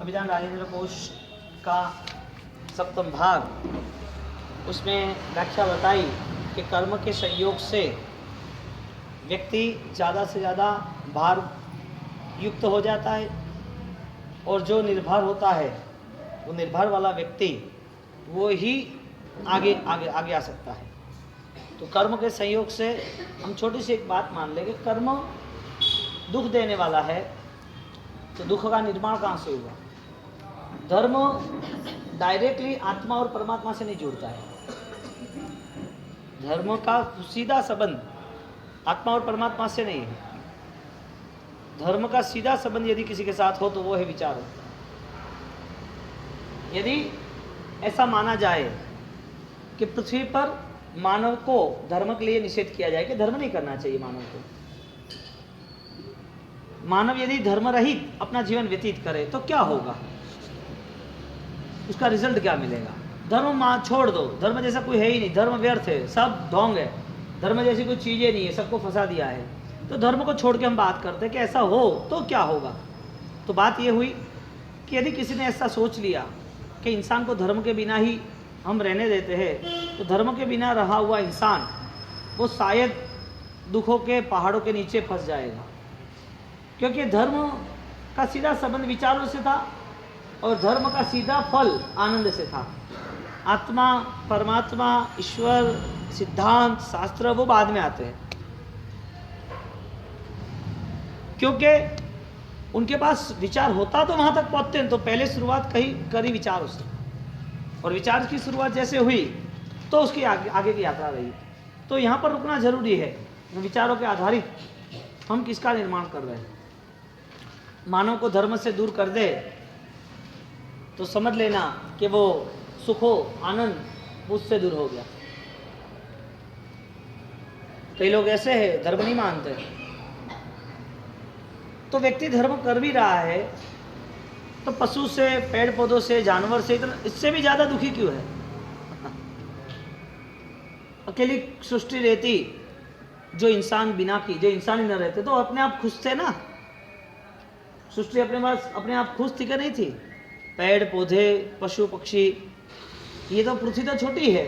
अभिधान राजेंद्र कोश का सप्तम भाग, उसमें व्याख्या बताई कि कर्म के संयोग से व्यक्ति ज़्यादा से ज़्यादा भार युक्त हो जाता है और जो निर्भर होता है वो निर्भर वाला व्यक्ति वो ही आगे आगे आगे आ सकता है। तो कर्म के संयोग से हम छोटी सी एक बात मान लेंगे, कर्म दुख देने वाला है तो दुख का निर्माण कहाँ से हुआ? धर्म डायरेक्टली आत्मा और परमात्मा से नहीं जुड़ता है। धर्म का सीधा संबंध आत्मा और परमात्मा से नहीं है। धर्म का सीधा संबंध यदि किसी के साथ हो तो वो है विचार हो। यदि ऐसा माना जाए कि पृथ्वी पर मानव को धर्म के लिए निषेध किया जाए कि धर्म नहीं करना चाहिए मानव को, मानव यदि धर्म रहित अपना जीवन व्यतीत करे तो क्या होगा, उसका रिजल्ट क्या मिलेगा? धर्म छोड़ दो, धर्म जैसा कोई है ही नहीं, धर्म व्यर्थ है, सब ढोंग है, धर्म जैसी कोई चीजें नहीं है, सबको फंसा दिया है। तो धर्म को छोड़ के हम बात करते हैं कि ऐसा हो तो क्या होगा। तो बात यह हुई कि यदि किसी ने ऐसा सोच लिया कि इंसान को धर्म के बिना ही हम रहने देते हैं तो धर्म के बिना रहा हुआ इंसान वो शायद दुखों के पहाड़ों के नीचे फंस जाएगा, क्योंकि धर्म का सीधा संबंध विचारों से था और धर्म का सीधा फल आनंद से था। आत्मा, परमात्मा, ईश्वर, सिद्धांत, शास्त्र वो बाद में आते हैं, क्योंकि उनके पास विचार होता तो वहां तक पहुंचते हैं। तो पहले शुरुआत करी विचारों से, और विचार की शुरुआत जैसे हुई तो उसकी आगे की यात्रा रही। तो यहाँ पर रुकना जरूरी है। विचारों के आधारित हम किसका निर्माण कर रहे हैं। मानव को धर्म से दूर कर दे तो समझ लेना कि वो सुखो आनंद उससे दूर हो गया। कई लोग ऐसे हैं धर्म नहीं मानते, तो व्यक्ति धर्म कर भी रहा है तो पशु से, पेड़ पौधों से, जानवर से, इससे भी ज्यादा दुखी क्यों है? अकेली सृष्टि रहती जो इंसान बिना की, जो इंसान ही न रहते तो अपने आप खुश थे ना। सृष्टि अपने आप खुश थी कि नहीं थी? पेड़ पौधे, पशु पक्षी, ये तो पृथ्वी तो छोटी है,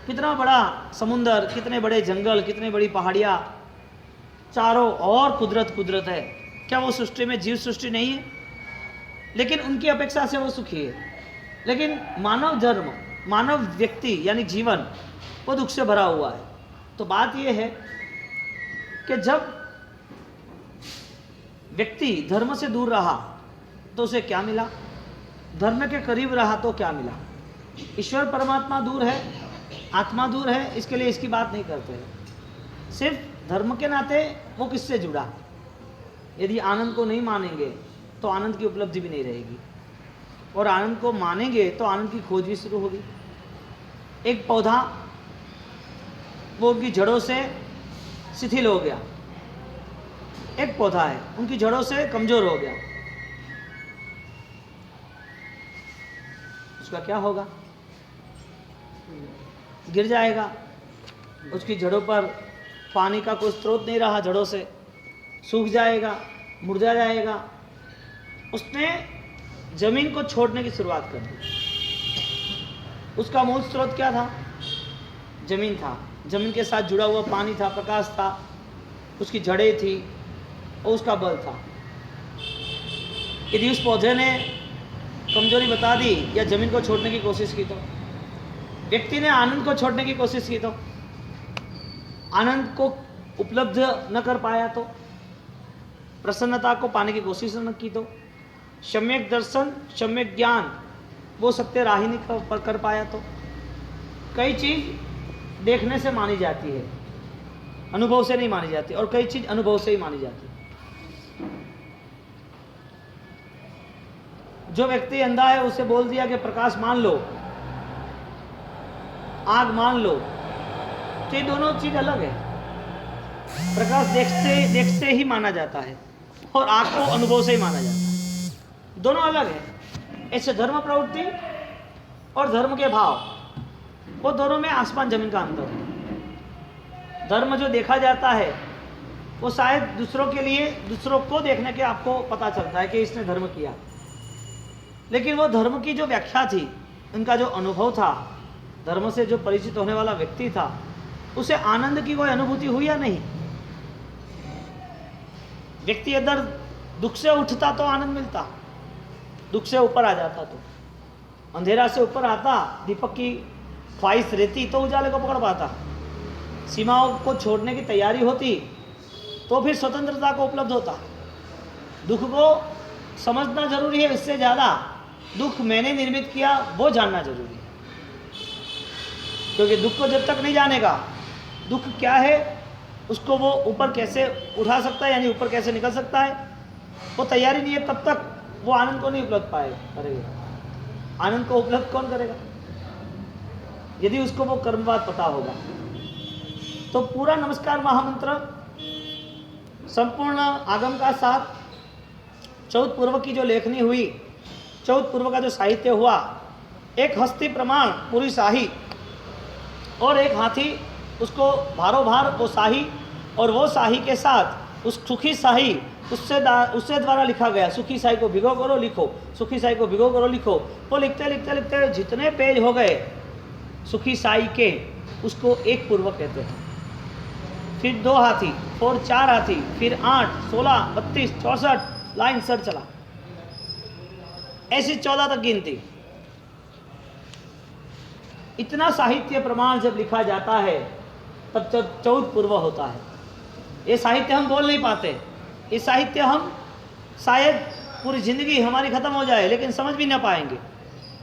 कितना बड़ा समुंदर, कितने बड़े जंगल, कितने बड़ी पहाड़ियाँ, चारों और कुदरत है। क्या वो सृष्टि में जीव सृष्टि नहीं है? लेकिन उनकी अपेक्षा से वो सुखी है। लेकिन मानव धर्म, मानव व्यक्ति यानी जीवन वो दुख से भरा हुआ है। तो बात यह है कि जब व्यक्ति धर्म से दूर रहा तो उसे क्या मिला, धर्म के करीब रहा तो क्या मिला। ईश्वर परमात्मा दूर है, आत्मा दूर है, इसके लिए इसकी बात नहीं करते हैं। सिर्फ धर्म के नाते वो किससे जुड़ा। यदि आनंद को नहीं मानेंगे तो आनंद की उपलब्धि भी नहीं रहेगी, और आनंद को मानेंगे तो आनंद की खोज भी शुरू होगी। एक पौधा वो उनकी जड़ों से शिथिल हो गया, एक पौधा है उनकी जड़ों से कमजोर हो गया, उसका क्या होगा? गिर जाएगा। उसकी जड़ों पर पानी का कोई स्रोत नहीं रहा, जड़ों से सूख जाएगा, मुरझा जाएगा। उसने जमीन को छोड़ने की शुरुआत कर दी। उसका मूल स्रोत क्या था? जमीन था। जमीन के साथ जुड़ा हुआ पानी था, प्रकाश था, उसकी जड़ें थी और उसका बल था। यदि उस पौधे ने कमजोरी बता दी या जमीन को छोड़ने की कोशिश की तो, व्यक्ति ने आनंद को छोड़ने की कोशिश की तो, आनंद को उपलब्ध न कर पाया तो, प्रसन्नता को पाने की कोशिश न की तो, सम्यक दर्शन, सम्यक ज्ञान वो सत्य राह ही नहीं कर पाया तो। कई चीज देखने से मानी जाती है, अनुभव से नहीं मानी जाती, और कई चीज अनुभव से ही मानी जाती है। जो व्यक्ति अंधा है उसे बोल दिया कि प्रकाश मान लो, आग मान लो, तो ये दोनों चीज अलग है। प्रकाश देखते ही माना जाता है और आग को अनुभव से ही माना जाता है, दोनों अलग है। ऐसे धर्म प्रवृत्ति और धर्म के भाव, वो दोनों में आसमान जमीन का अंतर है। धर्म जो देखा जाता है वो शायद दूसरों के लिए, दूसरों को देखने के आपको पता चलता है कि इसने धर्म किया, लेकिन वो धर्म की जो व्याख्या थी, उनका जो अनुभव था, धर्म से जो परिचित होने वाला व्यक्ति था, उसे आनंद की कोई अनुभूति हुई या नहीं? व्यक्ति अगर दुख से उठता तो आनंद मिलता, दुख से ऊपर आ जाता तो, अंधेरा से ऊपर आता, दीपक की ख्वाहिश रहती तो उजाले को पकड़ पाता, सीमाओं को छोड़ने की तैयारी होती तो फिर स्वतंत्रता को उपलब्ध होता। दुख को समझना जरूरी है, इससे ज़्यादा दुख मैंने निर्मित किया वो जानना जरूरी है। क्योंकि दुख को जब तक नहीं जानेगा, दुख क्या है, उसको वो ऊपर कैसे उठा सकता है, यानी ऊपर कैसे निकल सकता है, वो तैयारी नहीं है, तब तक वो आनंद को नहीं उपलब्ध करेगा। आनंद को उपलब्ध कौन करेगा? यदि उसको वो कर्मवाद पता होगा। तो पूरा नमस्कार महामंत्र संपूर्ण आगम का साथ, चौथ पूर्व की जो लेखनी हुई, चौथ पूर्व का जो साहित्य हुआ, एक हस्ती प्रमाण पूरी शाही और एक हाथी उसको भारो भार वो शाही, और वो शाही के साथ उस सुखी शाही उससे द्वारा लिखा गया। सुखी शाही को भिगो करो लिखो, सुखी शाही को भिगो करो लिखो। वो लिखते लिखते लिखते जितने पेज हो गए सुखी शाही के, उसको एक पूर्व कहते हैं। फिर 2 हाथी, फिर 4 हाथी, फिर 8, 16, 32, 64 लाइन सर चला, ऐसी 14 तक गिनती। इतना साहित्य प्रमाण जब लिखा जाता है तब चौथ पूर्व होता है। ये साहित्य हम बोल नहीं पाते, ये साहित्य हम शायद पूरी जिंदगी हमारी खत्म हो जाए लेकिन समझ भी ना पाएंगे।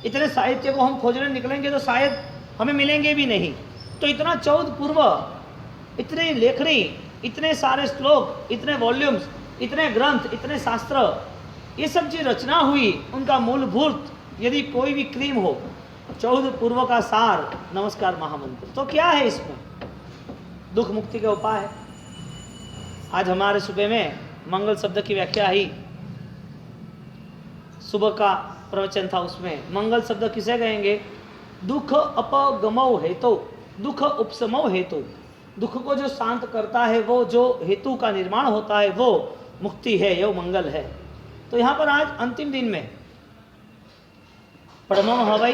इतने साहित्य को हम खोजने निकलेंगे तो शायद हमें मिलेंगे भी नहीं। तो इतना चौथ पूर्व, इतनी लेखनी, इतने सारे श्लोक, इतने वॉल्यूम्स, इतने ग्रंथ, इतने शास्त्र, ये सब चीज रचना हुई, उनका मूलभूत यदि कोई भी क्रीम हो, चौथ पूर्व का सार नमस्कार महामंत्र। तो क्या है इसमें? दुख मुक्ति का उपाय है। आज हमारे सुबह में मंगल शब्द की व्याख्या ही, सुबह का प्रवचन था, उसमें मंगल शब्द किसे कहेंगे? दुख अपगमो हेतु, दुख उपशमो हेतु। दुख को जो शांत करता है, वो जो हेतु का निर्माण होता है, वो मुक्ति है, यो मंगल है। तो यहाँ पर आज अंतिम दिन में परमम हवै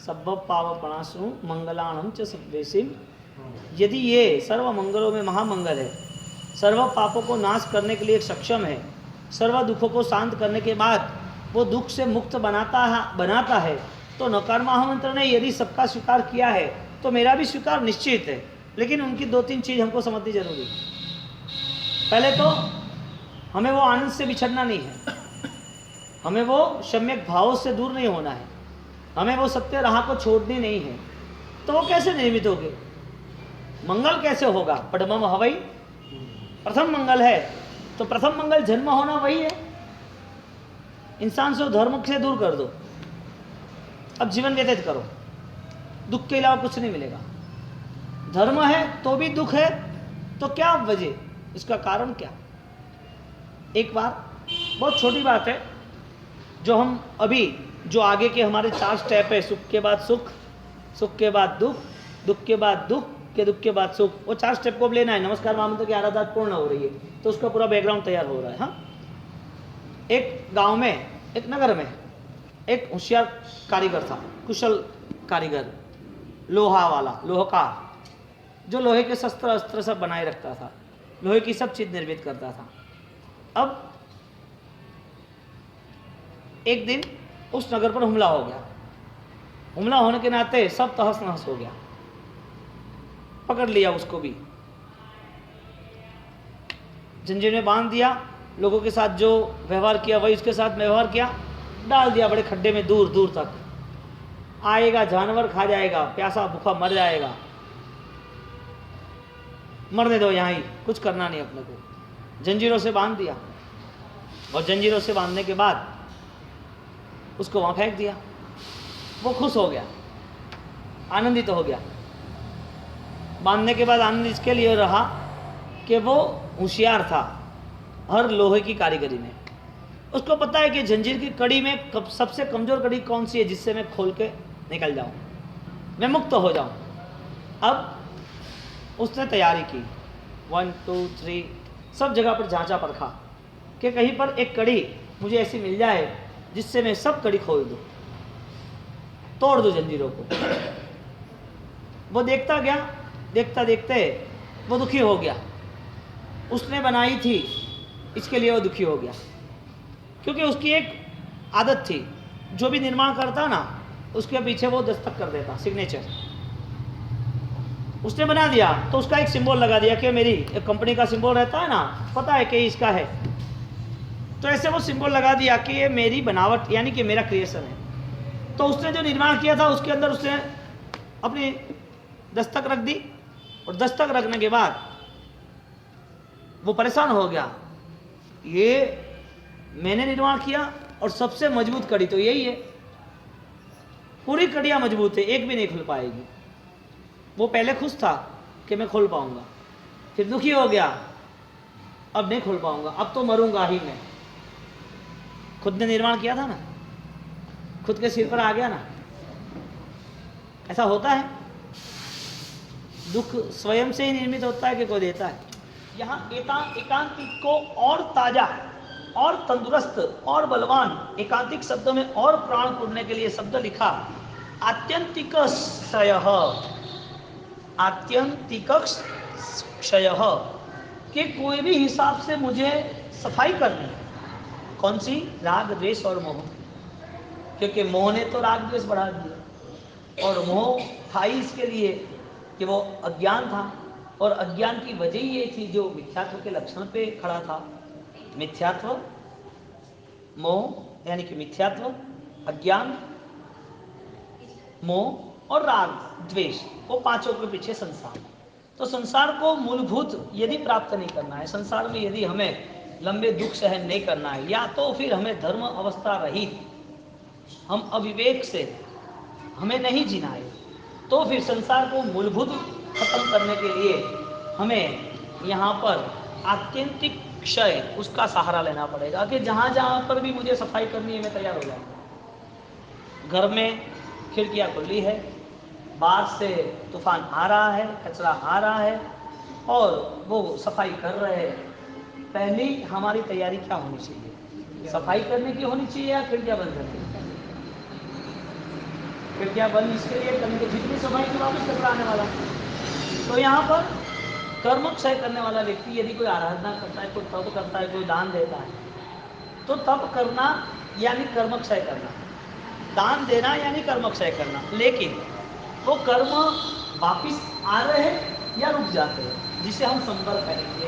सब पावपणासु मंगलाणम च सर्वेसिम। यदि ये सर्व मंगलों में महामंगल है, सर्व पापों को नाश करने के लिए सक्षम है, सर्व दुखों को शांत करने के बाद वो दुख से मुक्त बनाता है, तो नकार महामंत्र ने यदि सबका स्वीकार किया है तो मेरा भी स्वीकार निश्चित है। लेकिन उनकी 2-3 चीज़ हमको समझनी जरूरी है। पहले तो हमें वो आनंद से बिछड़ना नहीं है, हमें वो सम्यक भाव से दूर नहीं होना है, हमें वो सत्य राह को छोड़नी नहीं है। तो वो कैसे निर्मित होगे? मंगल कैसे होगा? पडमम हवै, प्रथम मंगल है। तो प्रथम मंगल जन्म होना वही है। इंसान से धर्म से दूर कर दो, अब जीवन व्यतीत करो, दुख के अलावा कुछ नहीं मिलेगा। धर्म है तो भी दुख है, तो क्या वजह, इसका कारण क्या? एक बार, बहुत छोटी बात है, जो हम अभी जो आगे के हमारे 4 स्टेप है, सुख के बाद सुख, सुख के बाद दुख, दुख के बाद दुख दुख के बाद सुख, वो 4 स्टेप को लेना है। नमस्कार महामंत्र की आराधना पूर्ण हो रही है तो उसका पूरा बैकग्राउंड तैयार हो रहा है। हाँ, एक गांव में, एक नगर में एक होशियार कारीगर था, कुशल कारीगर, लोहा वाला, लोहकार, जो लोहे के शस्त्र अस्त्र सब बनाए रखता था, लोहे की सब चीज निर्मित करता था। अब एक दिन उस नगर पर हमला हो गया। हमला होने के नाते सब तहस नहस हो गया। पकड़ लिया उसको भी, जंजीर में बांध दिया, लोगों के साथ जो व्यवहार किया वही उसके साथ व्यवहार किया, डाल दिया बड़े खड्डे में, दूर दूर तक। आएगा जानवर खा जाएगा, प्यासा भूखा मर जाएगा, मरने दो, यहाँ ही कुछ करना नहीं अपने को। जंजीरों से बांध दिया, और जंजीरों से बांधने के बाद उसको वहाँ फेंक दिया। वो खुश हो गया, आनंदित हो गया। बांधने के बाद आनंद इसके लिए रहा कि वो होशियार था हर लोहे की कारीगरी में। उसको पता है कि जंजीर की कड़ी में सबसे कमज़ोर कड़ी कौन सी है, जिससे मैं खोल के निकल जाऊं, मैं मुक्त हो जाऊं। अब उसने तैयारी की, 1 2 3 सब जगह पर जांचा परखा कि कहीं पर एक कड़ी मुझे ऐसी मिल जाए जिससे मैं सब कड़ी खोल दूं, तोड़ दूं जंजीरों को। वो देखता गया, देखता देखते वो दुखी हो गया। उसने बनाई थी, इसके लिए वो दुखी हो गया, क्योंकि उसकी एक आदत थी, जो भी निर्माण करता ना उसके पीछे वो दस्तक कर देता, सिग्नेचर। उसने बना दिया तो उसका एक सिंबल लगा दिया कि मेरी एक कंपनी का सिंबल रहता है ना, पता है कि इसका है, तो ऐसे वो सिंबल लगा दिया कि ये मेरी बनावट यानी कि मेरा क्रिएशन है। तो उसने जो निर्माण किया था उसके अंदर उसने अपनी दस्तक रख दी, और दस्तक रखने के बाद वो परेशान हो गया, ये मैंने निर्माण किया और सबसे मजबूत कड़ी तो यही है, पूरी कड़ियाँ मजबूत है, एक भी नहीं खुल पाएगी। वो पहले खुश था कि मैं खोल पाऊंगा, फिर दुखी हो गया, अब नहीं खोल पाऊंगा, अब तो मरूंगा ही मैं। खुद ने निर्माण किया था ना, खुद के सिर पर आ गया ना। ऐसा होता है, दुख स्वयं से ही निर्मित होता है कि कोई देता है। यहाँ एकांतिक को और ताजा और तंदुरुस्त और बलवान, एकांतिक शब्दों में और प्राण पूरने के लिए शब्द लिखा आत्यंतिक क्षय, आत्यंतिक क्षय, कि कोई भी हिसाब से मुझे सफाई करनी। कौन सी? राग द्वेष और मोह, क्योंकि मोह ने तो राग द्वेष बढ़ा दिया, और मोह था ही इसके लिए कि वो अज्ञान था, और अज्ञान की वजह ये थी जो मिथ्यात्व के लक्षण पे खड़ा था। मिथ्यात्व, मोह यानी कि मिथ्यात्व, अज्ञान, मोह और राग द्वेष, वो पांचों के पीछे संसार। तो संसार को मूलभूत यदि प्राप्त नहीं करना है, संसार में यदि हमें लंबे दुख सहन नहीं करना है, या तो फिर हमें धर्म अवस्था रहित, हम अविवेक से हमें नहीं जीना है, तो फिर संसार को मूलभूत खत्म करने के लिए हमें यहाँ पर आत्यंतिक क्षय, उसका सहारा लेना पड़ेगा कि जहाँ जहाँ पर भी मुझे सफाई करनी है मैं तैयार हो जाऊँगा। घर में खिड़कियाँ खुली है, बाहर से तूफान आ रहा है, कचरा आ रहा है, और वो सफाई कर रहे हैं। पहली हमारी तैयारी क्या होनी चाहिए? सफाई करने की होनी चाहिए या खिड़कियाँ बंद करने की? खिड़कियाँ बंद इसके लिए करने की, जितनी सफाई की वापस कचरा आने वाला। तो यहाँ पर कर्म क्षय करने वाला व्यक्ति यदि कोई आराधना करता है, कोई तप करता है, कोई दान देता है, तो तप करना यानी कर्म क्षय करना, दान देना यानी कर्म क्षय करना। लेकिन वो कर्म वापिस आ रहे हैं या रुक जाते हैं, जिसे हम संवर कहेंगे।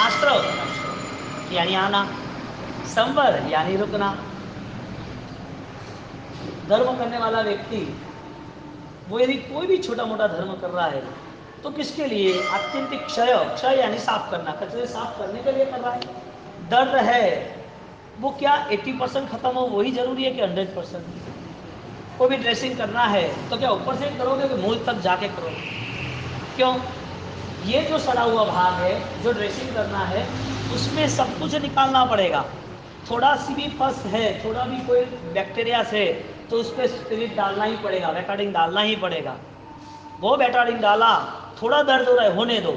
आश्रव यानी आना, संवर यानी रुकना। धर्म करने वाला व्यक्ति वो यदि कोई भी छोटा मोटा धर्म कर रहा है तो किसके लिए? आत्यंतिक क्षय, क्षय यानी साफ करना, कचरे साफ करने के लिए कर रहा है। दर्द है, वो क्या 80% खत्म हो वही जरूरी है कि 100%? कोई भी ड्रेसिंग करना है तो क्या ऊपर से करोगे कि मूल तक जाके करोगे? क्यों? ये जो सड़ा हुआ भाग है, जो ड्रेसिंग करना है, उसमें सब कुछ निकालना पड़ेगा। थोड़ा सी भी पस है, थोड़ा भी कोई बैक्टीरिया से, तो उस पर स्पिरिट डालना ही पड़ेगा, बेटाडीन डालना ही पड़ेगा। वो बेटाडीन डाला, थोड़ा दर्द हो रहा है, होने दो।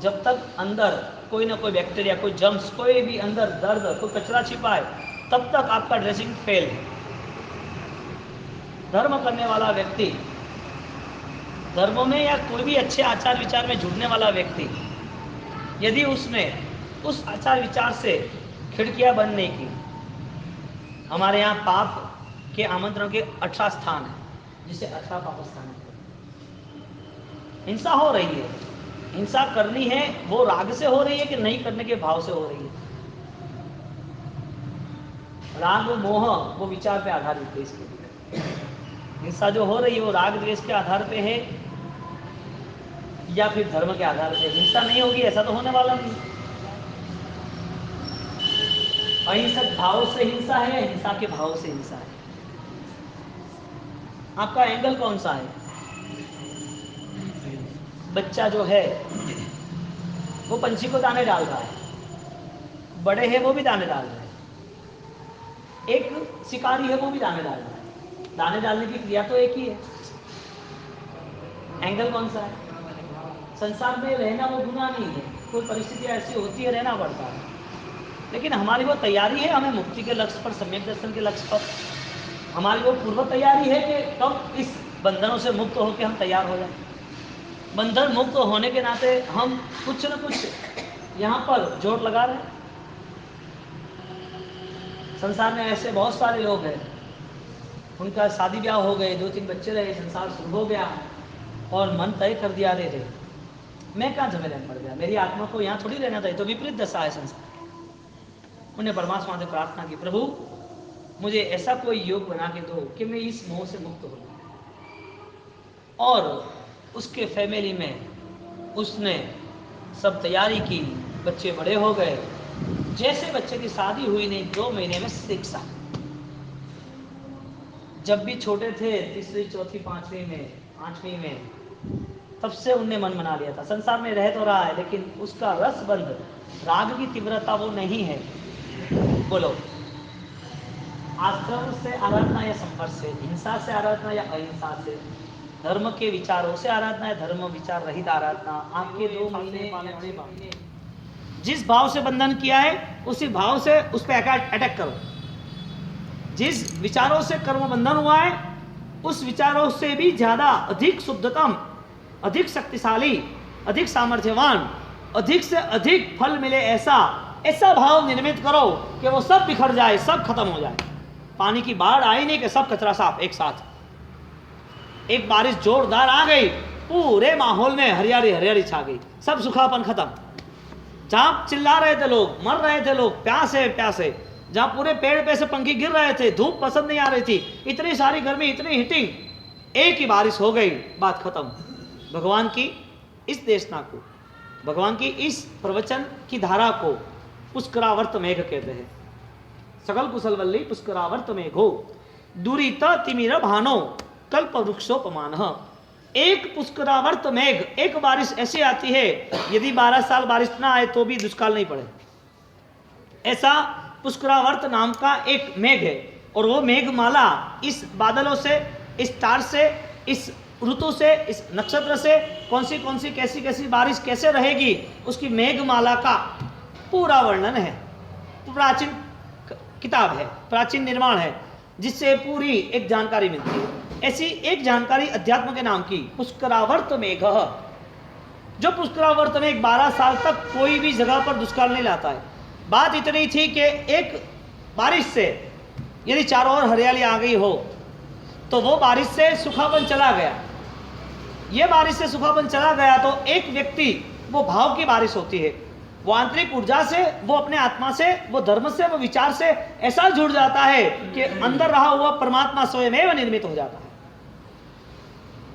जब तक अंदर कोई ना कोई बैक्टीरिया, कोई जम्स, कोई भी अंदर दर्द, कोई कचरा छिपा है, तब तक आपका ड्रेसिंग फेल है। धर्म करने वाला व्यक्ति, धर्मों में या कोई भी अच्छे आचार विचार में जुड़ने वाला व्यक्ति, यदि उसने उस आचार विचार से खिड़कियां बंद नहीं की। हमारे यहाँ पाप के आमंत्रण के 18 स्थान है, जिसे 18 पाप स्थान है। हिंसा हो रही है, हिंसा करनी है, वो राग से हो रही है कि नहीं करने के भाव से हो रही है? राग मोह वो विचार पे आधारित है। इसके लिए हिंसा जो हो रही है वो राग द्वेष के आधार पे है या फिर धर्म के आधार पे? हिंसा नहीं होगी ऐसा तो होने वाला नहीं। अहिंसक भाव से हिंसा है या हिंसा के भाव से हिंसा है? आपका एंगल कौन सा है? बच्चा जो है वो पंछी को दाने डाल रहा है, बड़े हैं वो भी दाने डाल रहे हैं, एक शिकारी है वो भी दाने डाल रहा है। दाने डालने की क्रिया तो एक ही है। एंगल कौन सा है? संसार में रहना वो गुनाह नहीं है, कोई परिस्थिति ऐसी होती है रहना पड़ता है। लेकिन हमारी वो तैयारी है हमें मुक्ति के लक्ष्य पर, सम्यक दर्शन के लक्ष्य पर, हमारी वो पूर्व तैयारी है कि कब इस बंधनों से मुक्त होकर हम तैयार हो जाए। बंधन मुक्त होने के नाते हम कुछ न कुछ यहाँ पर जोर लगा रहे हैं। संसार में ऐसे बहुत सारे लोग हैं, उनका शादी ब्याह हो गए, 2-3 बच्चे रहे, संसार शुरू हो गया और मन तय कर दिया, रे मैं कहाँ झमेले में पड़ गया, मेरी आत्मा को यहाँ थोड़ी रहना था, तो विपरीत दशा है संसार। उन्हें परमात्मा से प्रार्थना की, प्रभु मुझे ऐसा कोई योग बना के दो कि मैं इस मोह से मुक्त हो जाऊं। और उसके फैमिली में उसने सब तैयारी की, बच्चे बड़े हो गए, जैसे बच्चे की शादी हुई नहीं 2 महीने में शिक्षा। जब भी छोटे थे 3री 4th 5वीं में 8वीं में, तब से उनने मन बना लिया था। संसार में रह तो रहा है लेकिन उसका रसबंध, राग की तीव्रता वो नहीं है। बोलो, आश्रम से आराधना या संपर्क से, हिंसा से आराधना या अहिंसा से, धर्म के विचारों से आराधना या धर्म विचार रहित आराधना, आपके 2 महीने जिस भाव से बंधन किया है उसी भाव से उस पर अटैक करो। जिस विचारों से कर्म बंधन हुआ है उस विचारों से भी ज्यादा अधिक शुद्धतम, अधिक शक्तिशाली, अधिक सामर्थ्यवान, अधिक से अधिक फल मिले ऐसा भाव निर्मित करो कि वो सब बिखर जाए, सब खत्म हो जाए। पानी की बाढ़ आई नहीं कि सब कचरा साफ एक साथ। एक बारिश जोरदार आ गई, पूरे माहौल में हरियाली हरियाली छा गई, सब सूखापन खत्म। जहां चिल्ला रहे थे लोग, मर रहे थे लोग प्यासे प्यासे, जहां पूरे पेड़ पे से पंखी गिर रहे थे, धूप पसंद नहीं आ रही थी, इतनी सारी गर्मी, इतनी हीटिंग, एक ही बारिश हो गई, बात खत्म। भगवान की इस देशना को, भगवान की इस प्रवचन की धारा को पुष्करावर्त मेघ कहते हैं। सकल कुशल वल्ली पुष्करावर्त मेघो दुरीत तिमिर भानो कल्प वृक्षोपमान। एक पुष्करावर्त मेघ, एक बारिश ऐसी आती है, यदि 12 साल बारिश ना आए तो भी दुष्काल नहीं पड़े। ऐसा पुष्करावर्त नाम का एक मेघ है, और वो मेघमाला इस बादलों से, इस स्टार से, इस ऋतु से, इस नक्षत्र से कौन सी कैसी कैसी बारिश कैसे रहेगी, उसकी मेघमाला का पूरा वर्णन है। प्राचीन किताब है, प्राचीन निर्माण है, जिससे पूरी एक जानकारी मिलती है। ऐसी एक जानकारी अध्यात्म के नाम की पुष्करावर्त मेघ, जो पुष्करावर्त मेघ 12 साल तक कोई भी जगह पर दुष्काल नहीं लाता है। बात इतनी थी कि एक बारिश से यदि चारों ओर हरियाली आ गई हो तो वो बारिश से सूखापन चला गया। ये बारिश से सूखापन चला गया तो एक व्यक्ति, वो भाव की बारिश होती है, वो आंतरिक ऊर्जा से, वो अपने आत्मा से, वो धर्म से, वो विचार से ऐसा जुड़ जाता है कि अंदर रहा हुआ परमात्मा स्वयं निर्मित हो जाता है।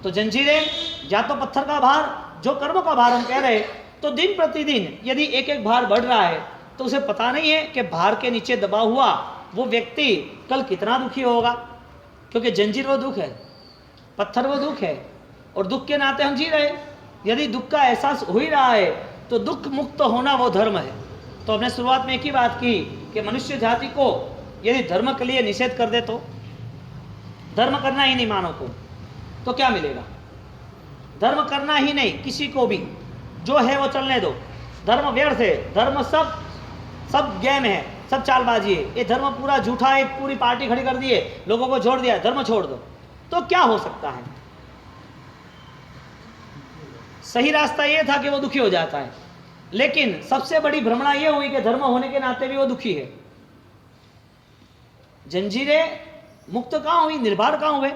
तो जंजीरें या तो पत्थर का भार, जो कर्म का भार हम कह रहे, तो दिन प्रतिदिन यदि एक एक भार बढ़ रहा है तो उसे पता नहीं है कि भार के नीचे दबा हुआ वो व्यक्ति कल कितना दुखी होगा, क्योंकि जंजीर वो दुख है, पत्थर वो दुख है, और दुख के नाते हम जी रहे। यदि दुख का एहसास हो ही रहा है तो दुख मुक्त होना वो धर्म है। तो हमने शुरुआत में एक ही बात की कि मनुष्य जाति को यदि धर्म के लिए निषेध कर दे, तो धर्म करना ही नहीं मानव को, तो क्या मिलेगा? धर्म करना ही नहीं, किसी को भी जो है वो चलने दो, धर्म व्यर्थ है, धर्म सब गेम है, सब चालबाजी है, ये धर्म पूरा झूठा है, पूरी पार्टी खड़ी कर दी है, लोगों को छोड़ दिया, धर्म छोड़ दो, तो क्या हो सकता है? सही रास्ता ये था कि वो दुखी हो जाता है, लेकिन सबसे बड़ी भ्रमणा ये हुई कि धर्म होने के नाते भी वो दुखी है। जंजीरें मुक्त कहाँ हुई, निर्भर कहाँ हुए?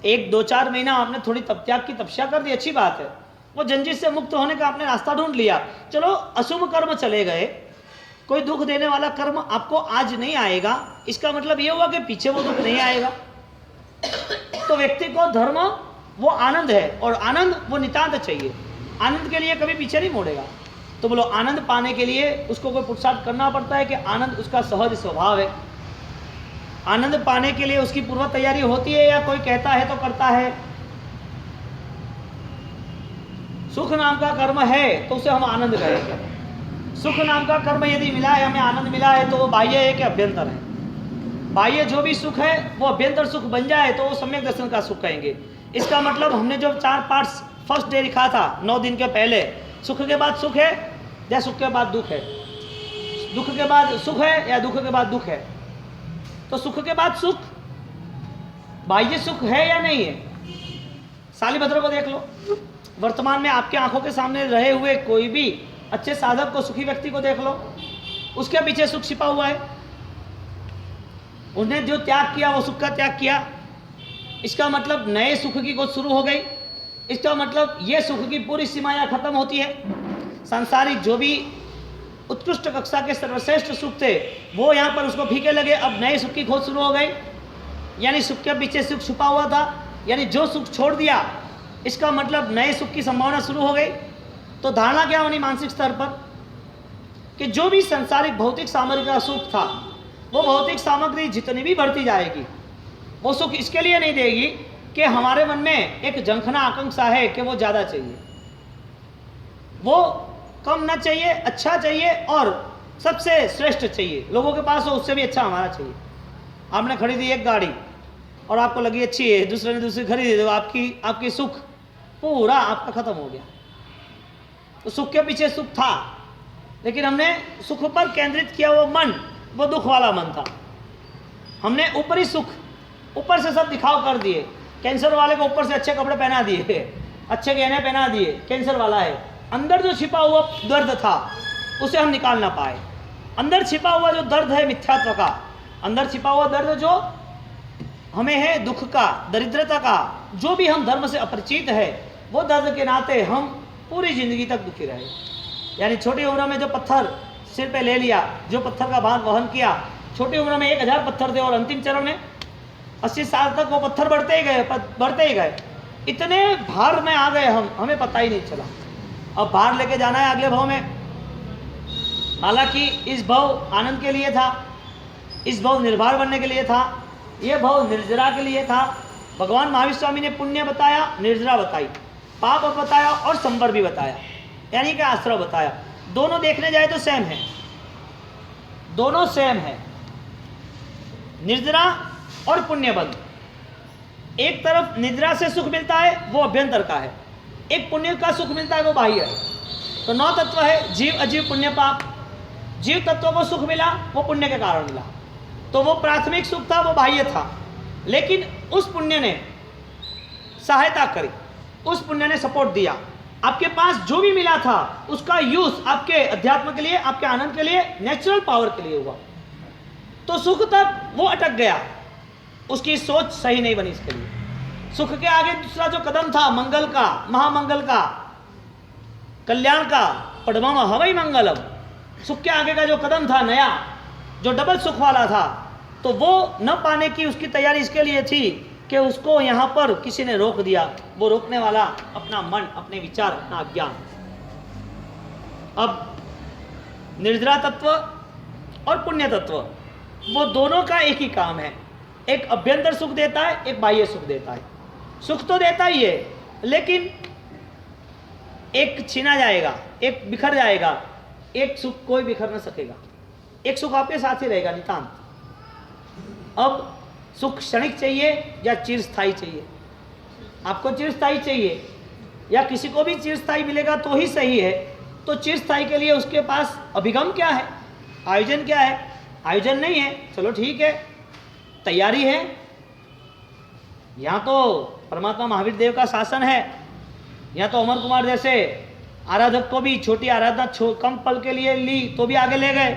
1-2-4 महीना आपने थोड़ी त्याग की तपस्या कर दी, अच्छी बात है, वो जंजीर से मुक्त होने का आपने रास्ता ढूंढ लिया, चलो अशुभ कर्म चले गए, कोई दुख देने वाला कर्म आपको आज नहीं आएगा, इसका मतलब ये हुआ कि पीछे वो दुख नहीं आएगा। तो व्यक्ति को धर्म वो आनंद है, और आनंद वो नितांत चाहिए, आनंद के लिए कभी पीछे नहीं मोड़ेगा। तो बोलो, आनंद पाने के लिए उसको कोई पुरुषार्थ करना पड़ता है कि आनंद उसका सहज स्वभाव है? आनंद पाने के लिए उसकी पूर्व तैयारी होती है या कोई कहता है तो करता है? सुख नाम का कर्म है तो उसे हम आनंद कहेंगे। सुख नाम का कर्म यदि मिला है, हमें आनंद मिला है, तो वो बाह्य है कि अभ्यंतर है? बाह्य जो भी सुख है वो अभ्यंतर सुख बन जाए तो वो सम्यक दर्शन का सुख कहेंगे। इसका मतलब हमने जो 4 पार्ट्स फर्स्ट डे लिखा था 9 दिन के पहले, सुख के बाद सुख है या सुख के बाद दुख है? दुख के बाद सुख है या दुख के बाद दुख है? तो सुख के बाद सुख, बाह्य सुख है या नहीं है? सालिभद्र को देख लो, वर्तमान में आपके आंखों के सामने रहे हुए कोई भी अच्छे साधक को, सुखी व्यक्ति को देख लो, उसके पीछे सुख छिपा हुआ है। उन्हें जो त्याग किया वो सुख का त्याग किया। इसका मतलब नए सुख की खोज शुरू हो गई। इसका मतलब ये सुख की पूरी सीमाएं खत्म होती है। सांसारिक जो भी उत्कृष्ट कक्षा के सर्वश्रेष्ठ सुख थे वो यहाँ पर उसको फीके लगे। अब नए सुख की खोज शुरू हो गई, यानी सुख के पीछे सुख छुपा हुआ था, यानी जो सुख छोड़ दिया, इसका मतलब नए सुख की संभावना शुरू हो गई। तो धारणा क्या होनी मानसिक स्तर पर कि जो भी सांसारिक भौतिक सामग्री का सुख था, वो भौतिक सामग्री जितनी भी बढ़ती जाएगी, वो सुख इसके लिए नहीं देगी कि हमारे मन में एक झंखना आकांक्षा है कि वो ज़्यादा चाहिए, वो कम ना चाहिए, अच्छा चाहिए और सबसे श्रेष्ठ चाहिए। लोगों के पास हो उससे भी अच्छा हमारा चाहिए। आपने खरीदी एक गाड़ी और आपको लगी अच्छी है, दूसरे ने दूसरी खरीदी, तो आपकी सुख पूरा आपका खत्म हो गया। तो सुख के पीछे सुख था, लेकिन हमने सुख पर केंद्रित किया वो मन, वो दुख वाला मन था। हमने ऊपरी सुख, ऊपर से सब दिखाव कर दिए। कैंसर वाले को ऊपर से अच्छे कपड़े पहना दिए, अच्छे गहने पहना दिए, कैंसर वाला है। अंदर जो छिपा हुआ दर्द था उसे हम निकाल ना पाए। अंदर छिपा हुआ जो दर्द है मिथ्यात्व का, अंदर छिपा हुआ दर्द जो हमें है दुख का, दरिद्रता का, जो भी हम धर्म से अपरिचित है, वो दर्द के नाते हम पूरी जिंदगी तक दुखी रहे। यानी छोटी उम्र में जो पत्थर सिर पे ले लिया, जो पत्थर का भार वहन किया, छोटी उम्र में 1000 पत्थर थे और अंतिम चरण में 80 साल तक वो पत्थर बढ़ते ही गए। इतने भार में आ गए हम, हमें पता ही नहीं चला। अब भार लेके जाना है अगले भव में। हालांकि इस भव आनंद के लिए था, इस भव निर्भर बनने के लिए था, ये भव निर्जरा के लिए था। भगवान महावीर स्वामी ने पुण्य बताया, निर्जरा बताई, पाप बताया और संवर भी बताया, यानी कि आश्रय बताया। दोनों देखने जाए तो सेम है, दोनों सेम है, निर्जरा और पुण्यबंध। एक तरफ निद्रा से सुख मिलता है, वो अभ्यंतर का है। एक पुण्य का सुख मिलता है, वो बाह्य है। तो 9 तत्व है, जीव, अजीव, पुण्य, पाप। जीव तत्व को सुख मिला, वो पुण्य के कारण मिला, तो वो प्राथमिक सुख था, वो बाह्य था। लेकिन उस पुण्य ने सहायता करी, उस पुण्य ने सपोर्ट दिया। आपके पास जो भी मिला था उसका यूज आपके अध्यात्म के लिए, आपके आनंद के लिए, नेचुरल पावर के लिए हुआ। तो सुख तक वो अटक गया, उसकी सोच सही नहीं बनी इसके लिए। सुख के आगे दूसरा जो कदम था, मंगल का, महामंगल का, कल्याण का, पद्मम हवै मंगलम, सुख के आगे का जो कदम था नया, जो डबल सुख वाला था, तो वो न पाने की उसकी तैयारी इसके लिए थी कि उसको यहाँ पर किसी ने रोक दिया। वो रोकने वाला अपना मन, अपने विचार, अपना अज्ञान। अब निर्जरा तत्व और पुण्य तत्व, वो दोनों का एक ही काम है। एक अभ्यंतर सुख देता है, एक बाह्य सुख देता है। सुख तो देता ही है, लेकिन एक छीना जाएगा, एक बिखर जाएगा। एक सुख कोई बिखर न सकेगा, एक सुख आपके साथ ही रहेगा नितांत। अब सुख क्षणिक चाहिए या चिरस्थायी चाहिए? आपको चिरस्थायी चाहिए, या किसी को भी चिरस्थायी मिलेगा तो ही सही है। तो चिरस्थायी के लिए उसके पास अभिगम क्या है, आयोजन क्या है? आयोजन नहीं है, चलो ठीक है, तैयारी है। यहाँ तो परमात्मा महावीर देव का शासन है, यहाँ तो अमर कुमार जैसे आराधक को भी छोटी आराधना कम पल के लिए ली तो भी आगे ले गए।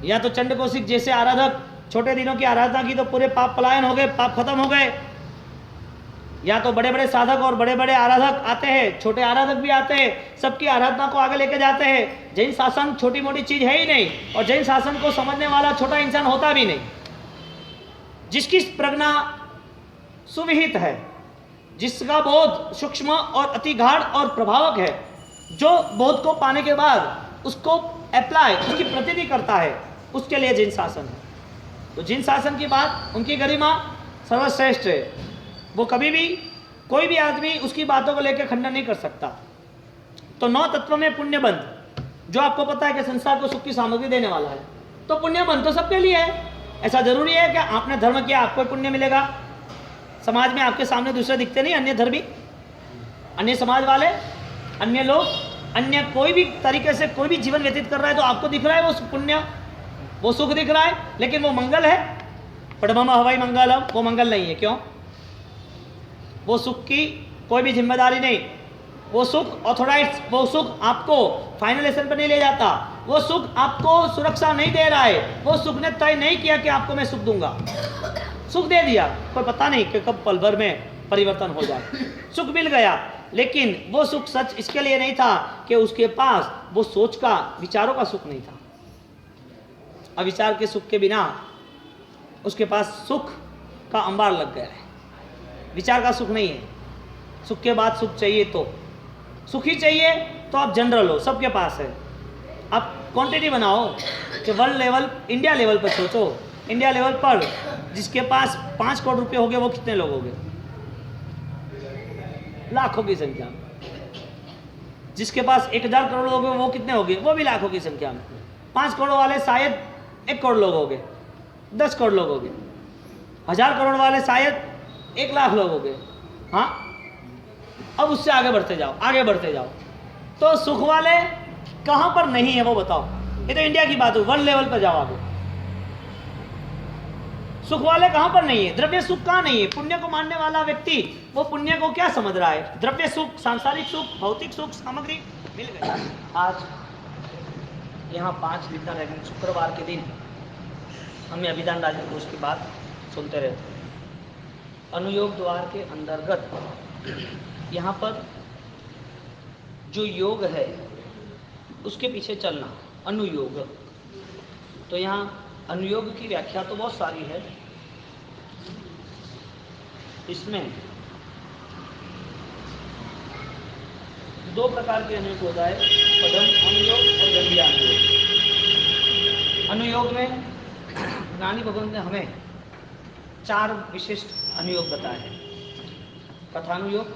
यहाँ तो चंड कौशिक जैसे आराधक छोटे दिनों की आराधना की तो पूरे पाप पलायन हो गए, पाप खत्म हो गए। यहाँ तो बड़े बड़े साधक और बड़े बड़े आराधक आते हैं, छोटे आराधक भी आते हैं, सबकी आराधना को आगे लेके जाते हैं। जैन शासन छोटी मोटी चीज है ही नहीं, और जैन शासन को समझने वाला छोटा इंसान होता भी नहीं। जिसकी प्रज्ञा सुविहित है, जिसका बोध सूक्ष्म और अति गाढ़ और प्रभावक है, जो बोध को पाने के बाद उसको अप्लाई, उसकी प्रतीति करता है, उसके लिए जिन शासन है। तो जिन शासन की बात, उनकी गरिमा सर्वश्रेष्ठ है। वो कभी भी कोई भी आदमी उसकी बातों को लेकर खंडन नहीं कर सकता। तो 9 तत्व में पुण्यबंध, जो आपको पता है कि संसार को सुख की सामग्री देने वाला है, तो पुण्यबंध तो सबके लिए है। ऐसा जरूरी है कि आपने धर्म किया आपको पुण्य मिलेगा? समाज में आपके सामने दूसरे दिखते नहीं, अन्य धर्मी, अन्य समाज वाले, अन्य लोग, अन्य कोई भी तरीके से कोई भी जीवन व्यतीत कर रहा है तो आपको दिख रहा है वो पुण्य, वो सुख दिख रहा है, लेकिन वो मंगल है, परमम हवाई मंगलम, वो मंगल नहीं है। क्यों? वो सुख की कोई भी जिम्मेदारी नहीं, वो सुख ऑथोराइज, वो सुख आपको फाइनलाइजेशन पर नहीं ले जाता, वो सुख आपको सुरक्षा नहीं दे रहा है, वो सुख ने तय नहीं किया कि आपको मैं सुख दूंगा। सुख दे दिया, कोई पता नहीं कि कब पल भर में परिवर्तन हो जाए, सुख मिल गया, लेकिन वो सुख सच इसके लिए नहीं था कि उसके पास वो सोच का, विचारों का सुख नहीं था। अविचार के सुख के बिना उसके पास सुख का अंबार लग गया है, विचार का सुख नहीं है। सुख के बाद सुख चाहिए तो सुखी चाहिए तो आप जनरल हो, सबके पास है। आप क्वांटिटी बनाओ कि वर्ल्ड लेवल, इंडिया लेवल पर सोचो, इंडिया लेवल पर जिसके पास 5 करोड़ रुपए हो गए वो कितने लोग हो गए? लाखों की संख्या में। जिसके पास 1000 करोड़ हो गए वो कितने हो गए? वो भी लाखों की संख्या में। 5 करोड़ वाले शायद 1 करोड़ लोग हो गए, 10 करोड़ लोग हो गए। 1000 करोड़ वाले शायद 1 लाख लोग हो गए। हाँ, अब उससे आगे बढ़ते जाओ, आगे बढ़ते जाओ। तो सुख वाले कहां पर नहीं है वो बताओ? ये तो इंडिया की बात है, वर्ल्ड लेवल पर जाओ आगे। सुख वाले कहां पर नहीं है? द्रव्य सुख कहां नहीं है? पुण्य को मानने वाला व्यक्ति वो पुण्य को क्या समझ रहा है? द्रव्य सुख, सांसारिक सुख, भौतिक सुख, सामग्री मिल गई। आज यहाँ 5 लिखा रहेंगे, शुक्रवार के दिन हमें अभिधान राजन कोश की बात सुनते रहते हैं। अनुयोग द्वार के अंतर्गत यहाँ पर जो योग है उसके पीछे चलना, अनुयोग। तो यहाँ अनुयोग की व्याख्या तो बहुत सारी है। इसमें 2 प्रकार के अनुयोग होता है, पदम अनुयोग और गंभीर अनुयोग। अनुयोग में ज्ञानी भगवान ने हमें 4 विशिष्ट अनुयोग बताए हैं। कथानुयोग,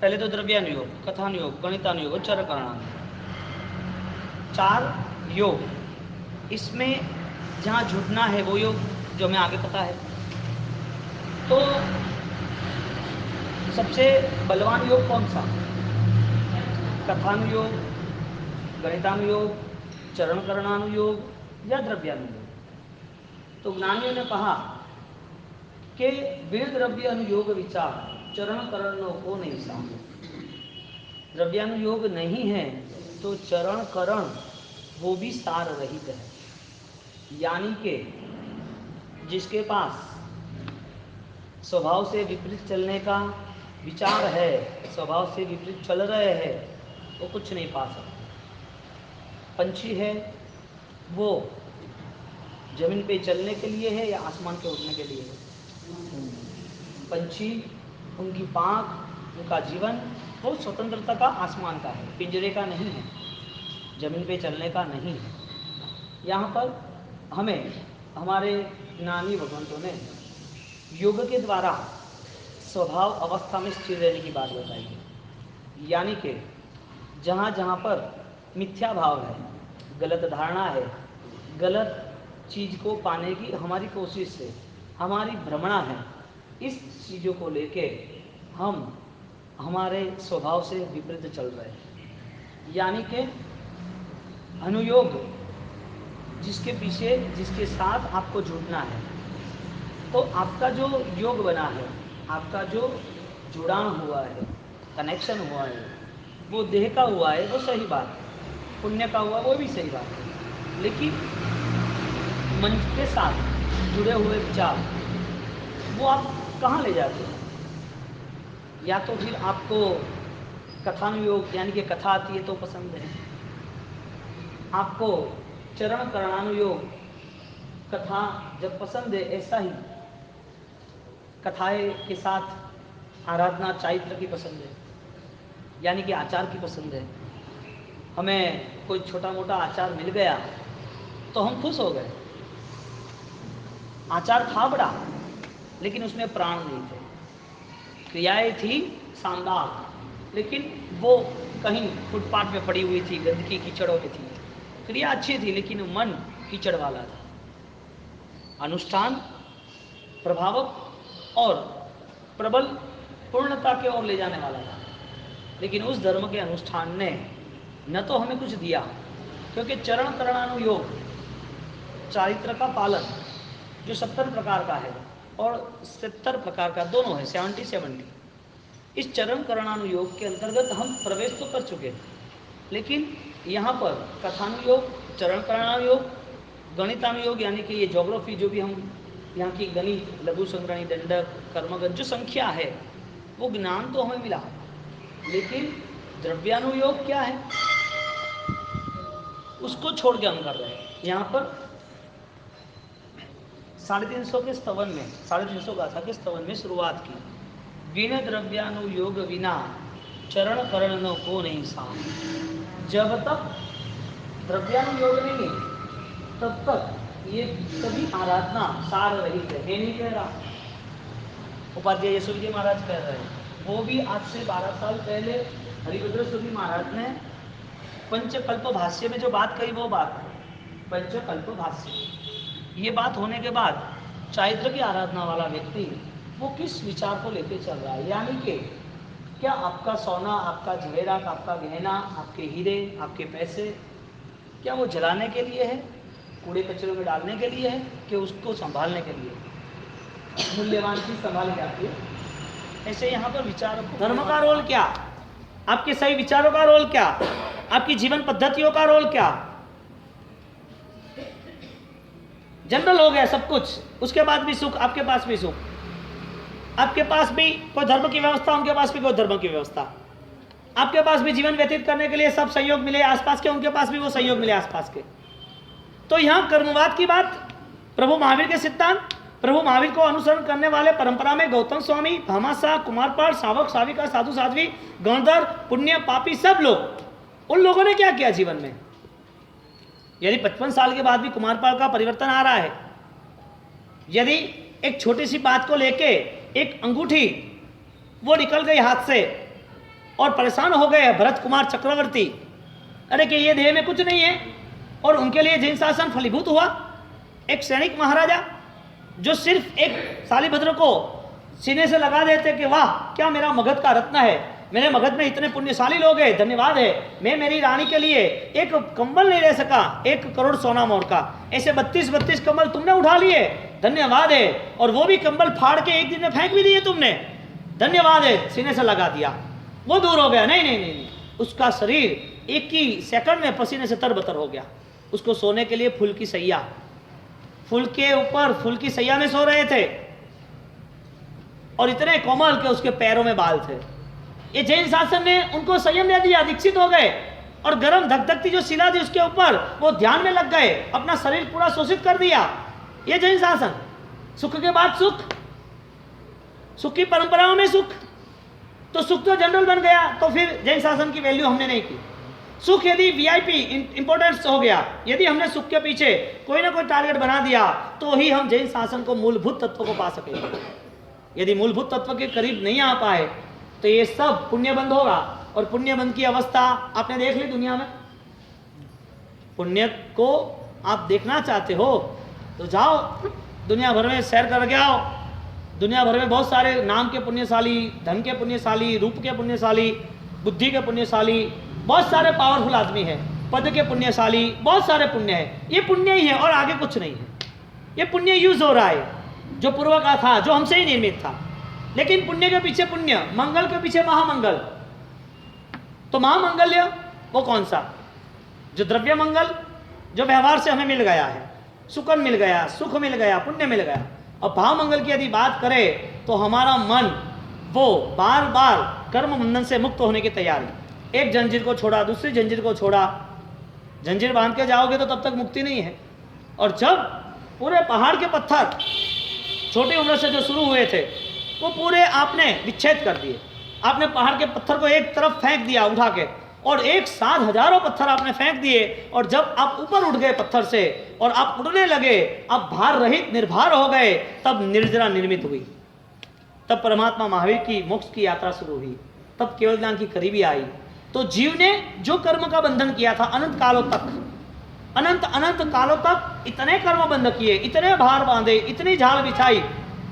पहले तो द्रव्यानुयोग, कथानुयोग, गणितानुयोग और चरकरणानुयोग। 4 योग। इसमें जहाँ जुड़ना है वो योग जो हमें आगे पता है। तो सबसे बलवान योग कौन सा? कथानुयोग, गणितानुयोग, चरणकरणानुयोग या द्रव्यानुयोग? तो ज्ञानियों ने कहा कि वीर द्रव्य अनुयोग विचार चरण करणों को नहीं सामने। द्रव्यानुयोग नहीं है तो चरण करण वो भी सार रहित है। यानी कि जिसके पास स्वभाव से विपरीत चलने का विचार है, स्वभाव से विपरीत चल रहे हैं, वो कुछ नहीं पा सकते। पंछी है वो जमीन पे चलने के लिए है या आसमान पे उड़ने के लिए है? पंछी, उनकी पाँख, उनका जीवन वो स्वतंत्रता का आसमान का है, पिंजरे का नहीं है, जमीन पे चलने का नहीं है। यहाँ पर हमें हमारे ज्ञानी भगवंतों ने योग के द्वारा स्वभाव अवस्था में स्थिर रहने की बात बताई है। यानी कि जहाँ जहाँ पर मिथ्या भाव है, गलत धारणा है, गलत चीज़ को पाने की हमारी कोशिश से, हमारी भ्रमणा है, इस चीज़ों को लेके हम हमारे स्वभाव से विपरीत चल रहे हैं। यानी कि अनुयोग जिसके पीछे, जिसके साथ आपको जुड़ना है, तो आपका जो योग बना है, आपका जो जुड़ाव हुआ है, कनेक्शन हुआ है, वो देह का हुआ है, वो सही बात है। पुण्य का हुआ वो भी सही बात है। लेकिन मन के साथ जुड़े हुए विचार वो आप कहाँ ले जाते हो? या तो फिर आपको कथानुयोग यानी कि कथा आती है तो पसंद है, आपको चरण करणानुयोग कथा जब पसंद है, ऐसा ही कथाएं के साथ आराधना चारित्र की पसंद है, यानी कि आचार की पसंद है। हमें कोई छोटा मोटा आचार मिल गया तो हम खुश हो गए। आचार था बड़ा लेकिन उसमें प्राण नहीं थे, क्रियाएं थी शानदार लेकिन वो कहीं फुटपाथ पे पड़ी हुई थी, गंदगी कीचड़ों में थी। क्रिया अच्छी थी लेकिन मन कीचड़ वाला था। अनुष्ठान प्रभावक और प्रबल पूर्णता की ओर ले जाने वाला था। लेकिन उस धर्म के अनुष्ठान ने न तो हमें कुछ दिया, क्योंकि चरण करणानुयोग, चारित्र का पालन जो 70 प्रकार का है और 70 प्रकार का दोनों है, 70। इस चरण करणानुयोग के अंतर्गत हम प्रवेश तो कर चुके, लेकिन यहाँ पर कथानुयोग, चरण करणानुयोग, गणितानुयोग यानी कि ये ज्योग्राफी जो भी हम यहाँ की गणित, लघु संग्रहणी, दंडक, कर्मगत जो संख्या है वो ज्ञान तो हमें मिला, लेकिन द्रव्यानुयोग क्या है उसको छोड़ के हम कर रहे हैं। यहाँ पर 350 के स्तवन में, 350 गाथा के स्तवन में शुरुआत की, बिन द्रव्यानुयोग विना चरण करण को नहीं साम। जब तक द्रव्यानुयोग नहीं है तब तक ये सभी आराधना सार रहित है नहीं कह रहा। उपाध्याय यशोवी जी महाराज कह रहे हैं, वो भी आज से 12 साल पहले हरिभद्र सूरी महाराज ने पंचकल्प भाष्य में जो बात कही वो बात है, पंचकल्प भाष्य। ये बात होने के बाद चारित्र की आराधना वाला व्यक्ति वो किस विचार को लेके चल रहा है, यानी कि क्या आपका सोना, आपका जवेरात, आपका गहना, आपके हीरे, आपके पैसे, क्या वो जलाने के लिए है, कूड़े कचरे में डालने के लिए है, कि उसको संभालने के लिए? मूल्यवान चीज संभाली जाती है। ऐसे यहाँ पर विचार, धर्म का रोल क्या, आपके सही विचारों का रोल क्या, आपकी जीवन पद्धतियों का रोल क्या? जनरल हो गया सब कुछ, उसके बाद भी सुख, आपके पास भी सुख, आपके पास भी कोई धर्म की व्यवस्था, उनके पास भी कोई धर्म की व्यवस्था, आपके पास भी जीवन व्यतीत करने के लिए सब सहयोग मिले आसपास के, उनके पास भी वो सहयोग मिले आसपास के। तो यहाँ कर्मवाद की बात, प्रभु महावीर के सिद्धांत, प्रभु महावीर को अनुसरण करने वाले परंपरा में गौतम स्वामी, भामाशाह, कुमारपाल, सावक, साविका, साधु साध्वी, गणधर, पुण्य, पापी, सब लोग, उन लोगों ने क्या किया जीवन में? यदि 55 साल के बाद भी कुमारपाल का परिवर्तन आ रहा है, यदि एक छोटी सी बात को लेके एक अंगूठी वो निकल गई हाथ से और परेशान हो गए भरत कुमार चक्रवर्ती, अरे कि ये देह में कुछ नहीं है, और उनके लिए जैन शासन फलीभूत हुआ। एक सैनिक महाराजा जो सिर्फ एक शालिभद्र को सीने से लगा देते कि वाह क्या मेरा मगध का रत्न है, मेरे मगध में इतने पुण्यशाली लोग हैं, धन्यवाद है, मैं मेरी रानी के लिए एक कंबल नहीं ले सका 1 करोड़ सोना मोर का, ऐसे 32 कंबल तुमने उठा लिए, धन्यवाद है, और वो भी कंबल फाड़ के एक दिन में फेंक भी दिए तुमने, धन्यवाद है, सीने से लगा दिया, वो दूर हो गया। नहीं नहीं नहीं, नहीं। उसका शरीर एक ही सेकंड में पसीने से तरबतर हो गया। उसको सोने के लिए फूल की सैया, फूल के ऊपर फूल की सैया में सो रहे थे, और इतने कोमल के उसके पैरों में बाल थे। ये जैन शासन ने उनको संयम दे दिया, दीक्षित हो गए, और गर्म धकधकती जो शिला थी उसके ऊपर वो ध्यान में लग गए, अपना शरीर पूरा शोषित कर दिया। ये जैन शासन, सुख के बाद सुख, सुख की परंपराओं में सुख, तो सुख तो जनरल बन गया, तो फिर जैन शासन की वैल्यू हमने नहीं की। सुख यदि वीआईपी इंपॉर्टेंस हो गया, यदि हमने सुख के पीछे कोई ना कोई टारगेट बना दिया, तो ही हम जैन शासन को मूलभूत तत्व को पा सकेंगे। यदि मूलभूत तत्व के करीब नहीं आ पाए तो ये सब पुण्यबंध होगा, और पुण्यबंध की अवस्था आपने देख ली दुनिया में। पुण्य को आप देखना चाहते हो तो जाओ दुनिया भर में सैर करके आओ। दुनिया भर में बहुत सारे नाम के पुण्यशाली, धन के पुण्यशाली, रूप के पुण्यशाली, बुद्धि के पुण्यशाली, बहुत सारे पावरफुल आदमी हैं, पद के पुण्यशाली, बहुत सारे पुण्य है। ये पुण्य ही है और आगे कुछ नहीं है। ये पुण्य यूज हो रहा है जो पूर्व का था, जो हमसे ही निर्मित था। लेकिन पुण्य के पीछे पुण्य, मंगल के पीछे महामंगल। तो महामंगल्य वो कौन सा? जो द्रव्य मंगल, जो व्यवहार से हमें मिल गया है, सुकन मिल गया, सुख मिल गया, पुण्य मिल गया। और भाव मंगल की यदि बात करें तो हमारा मन वो बार बार कर्म बंधन से मुक्त होने की तैयारी, एक जंजीर को छोड़ा, दूसरी जंजीर को छोड़ा, जंजीर बांध के जाओगे तो तब तक मुक्ति नहीं है। और जब पूरे पहाड़ के पत्थर छोटी उम्र से जो शुरू हुए थे वो पूरे आपने विच्छेद कर दिए, आपने पहाड़ के पत्थर को एक तरफ फेंक दिया उठा के, और एक साथ हजारों पत्थर आपने फेंक दिए, और जब आप ऊपर उठ गए पत्थर से और आप उड़ने लगे, आप भार रहित निर्भर हो गए, तब निर्जरा निर्मित हुई, तब परमात्मा महावीर की मोक्ष की यात्रा शुरू हुई, तब केवल ज्ञान की करीबी आई। तो जीव ने जो कर्म का बंधन किया था अनंत कालों तक, अनंत अनंत कालों तक इतने कर्म बंध किए, इतने भार बांधे, इतनी झाल बिछाई,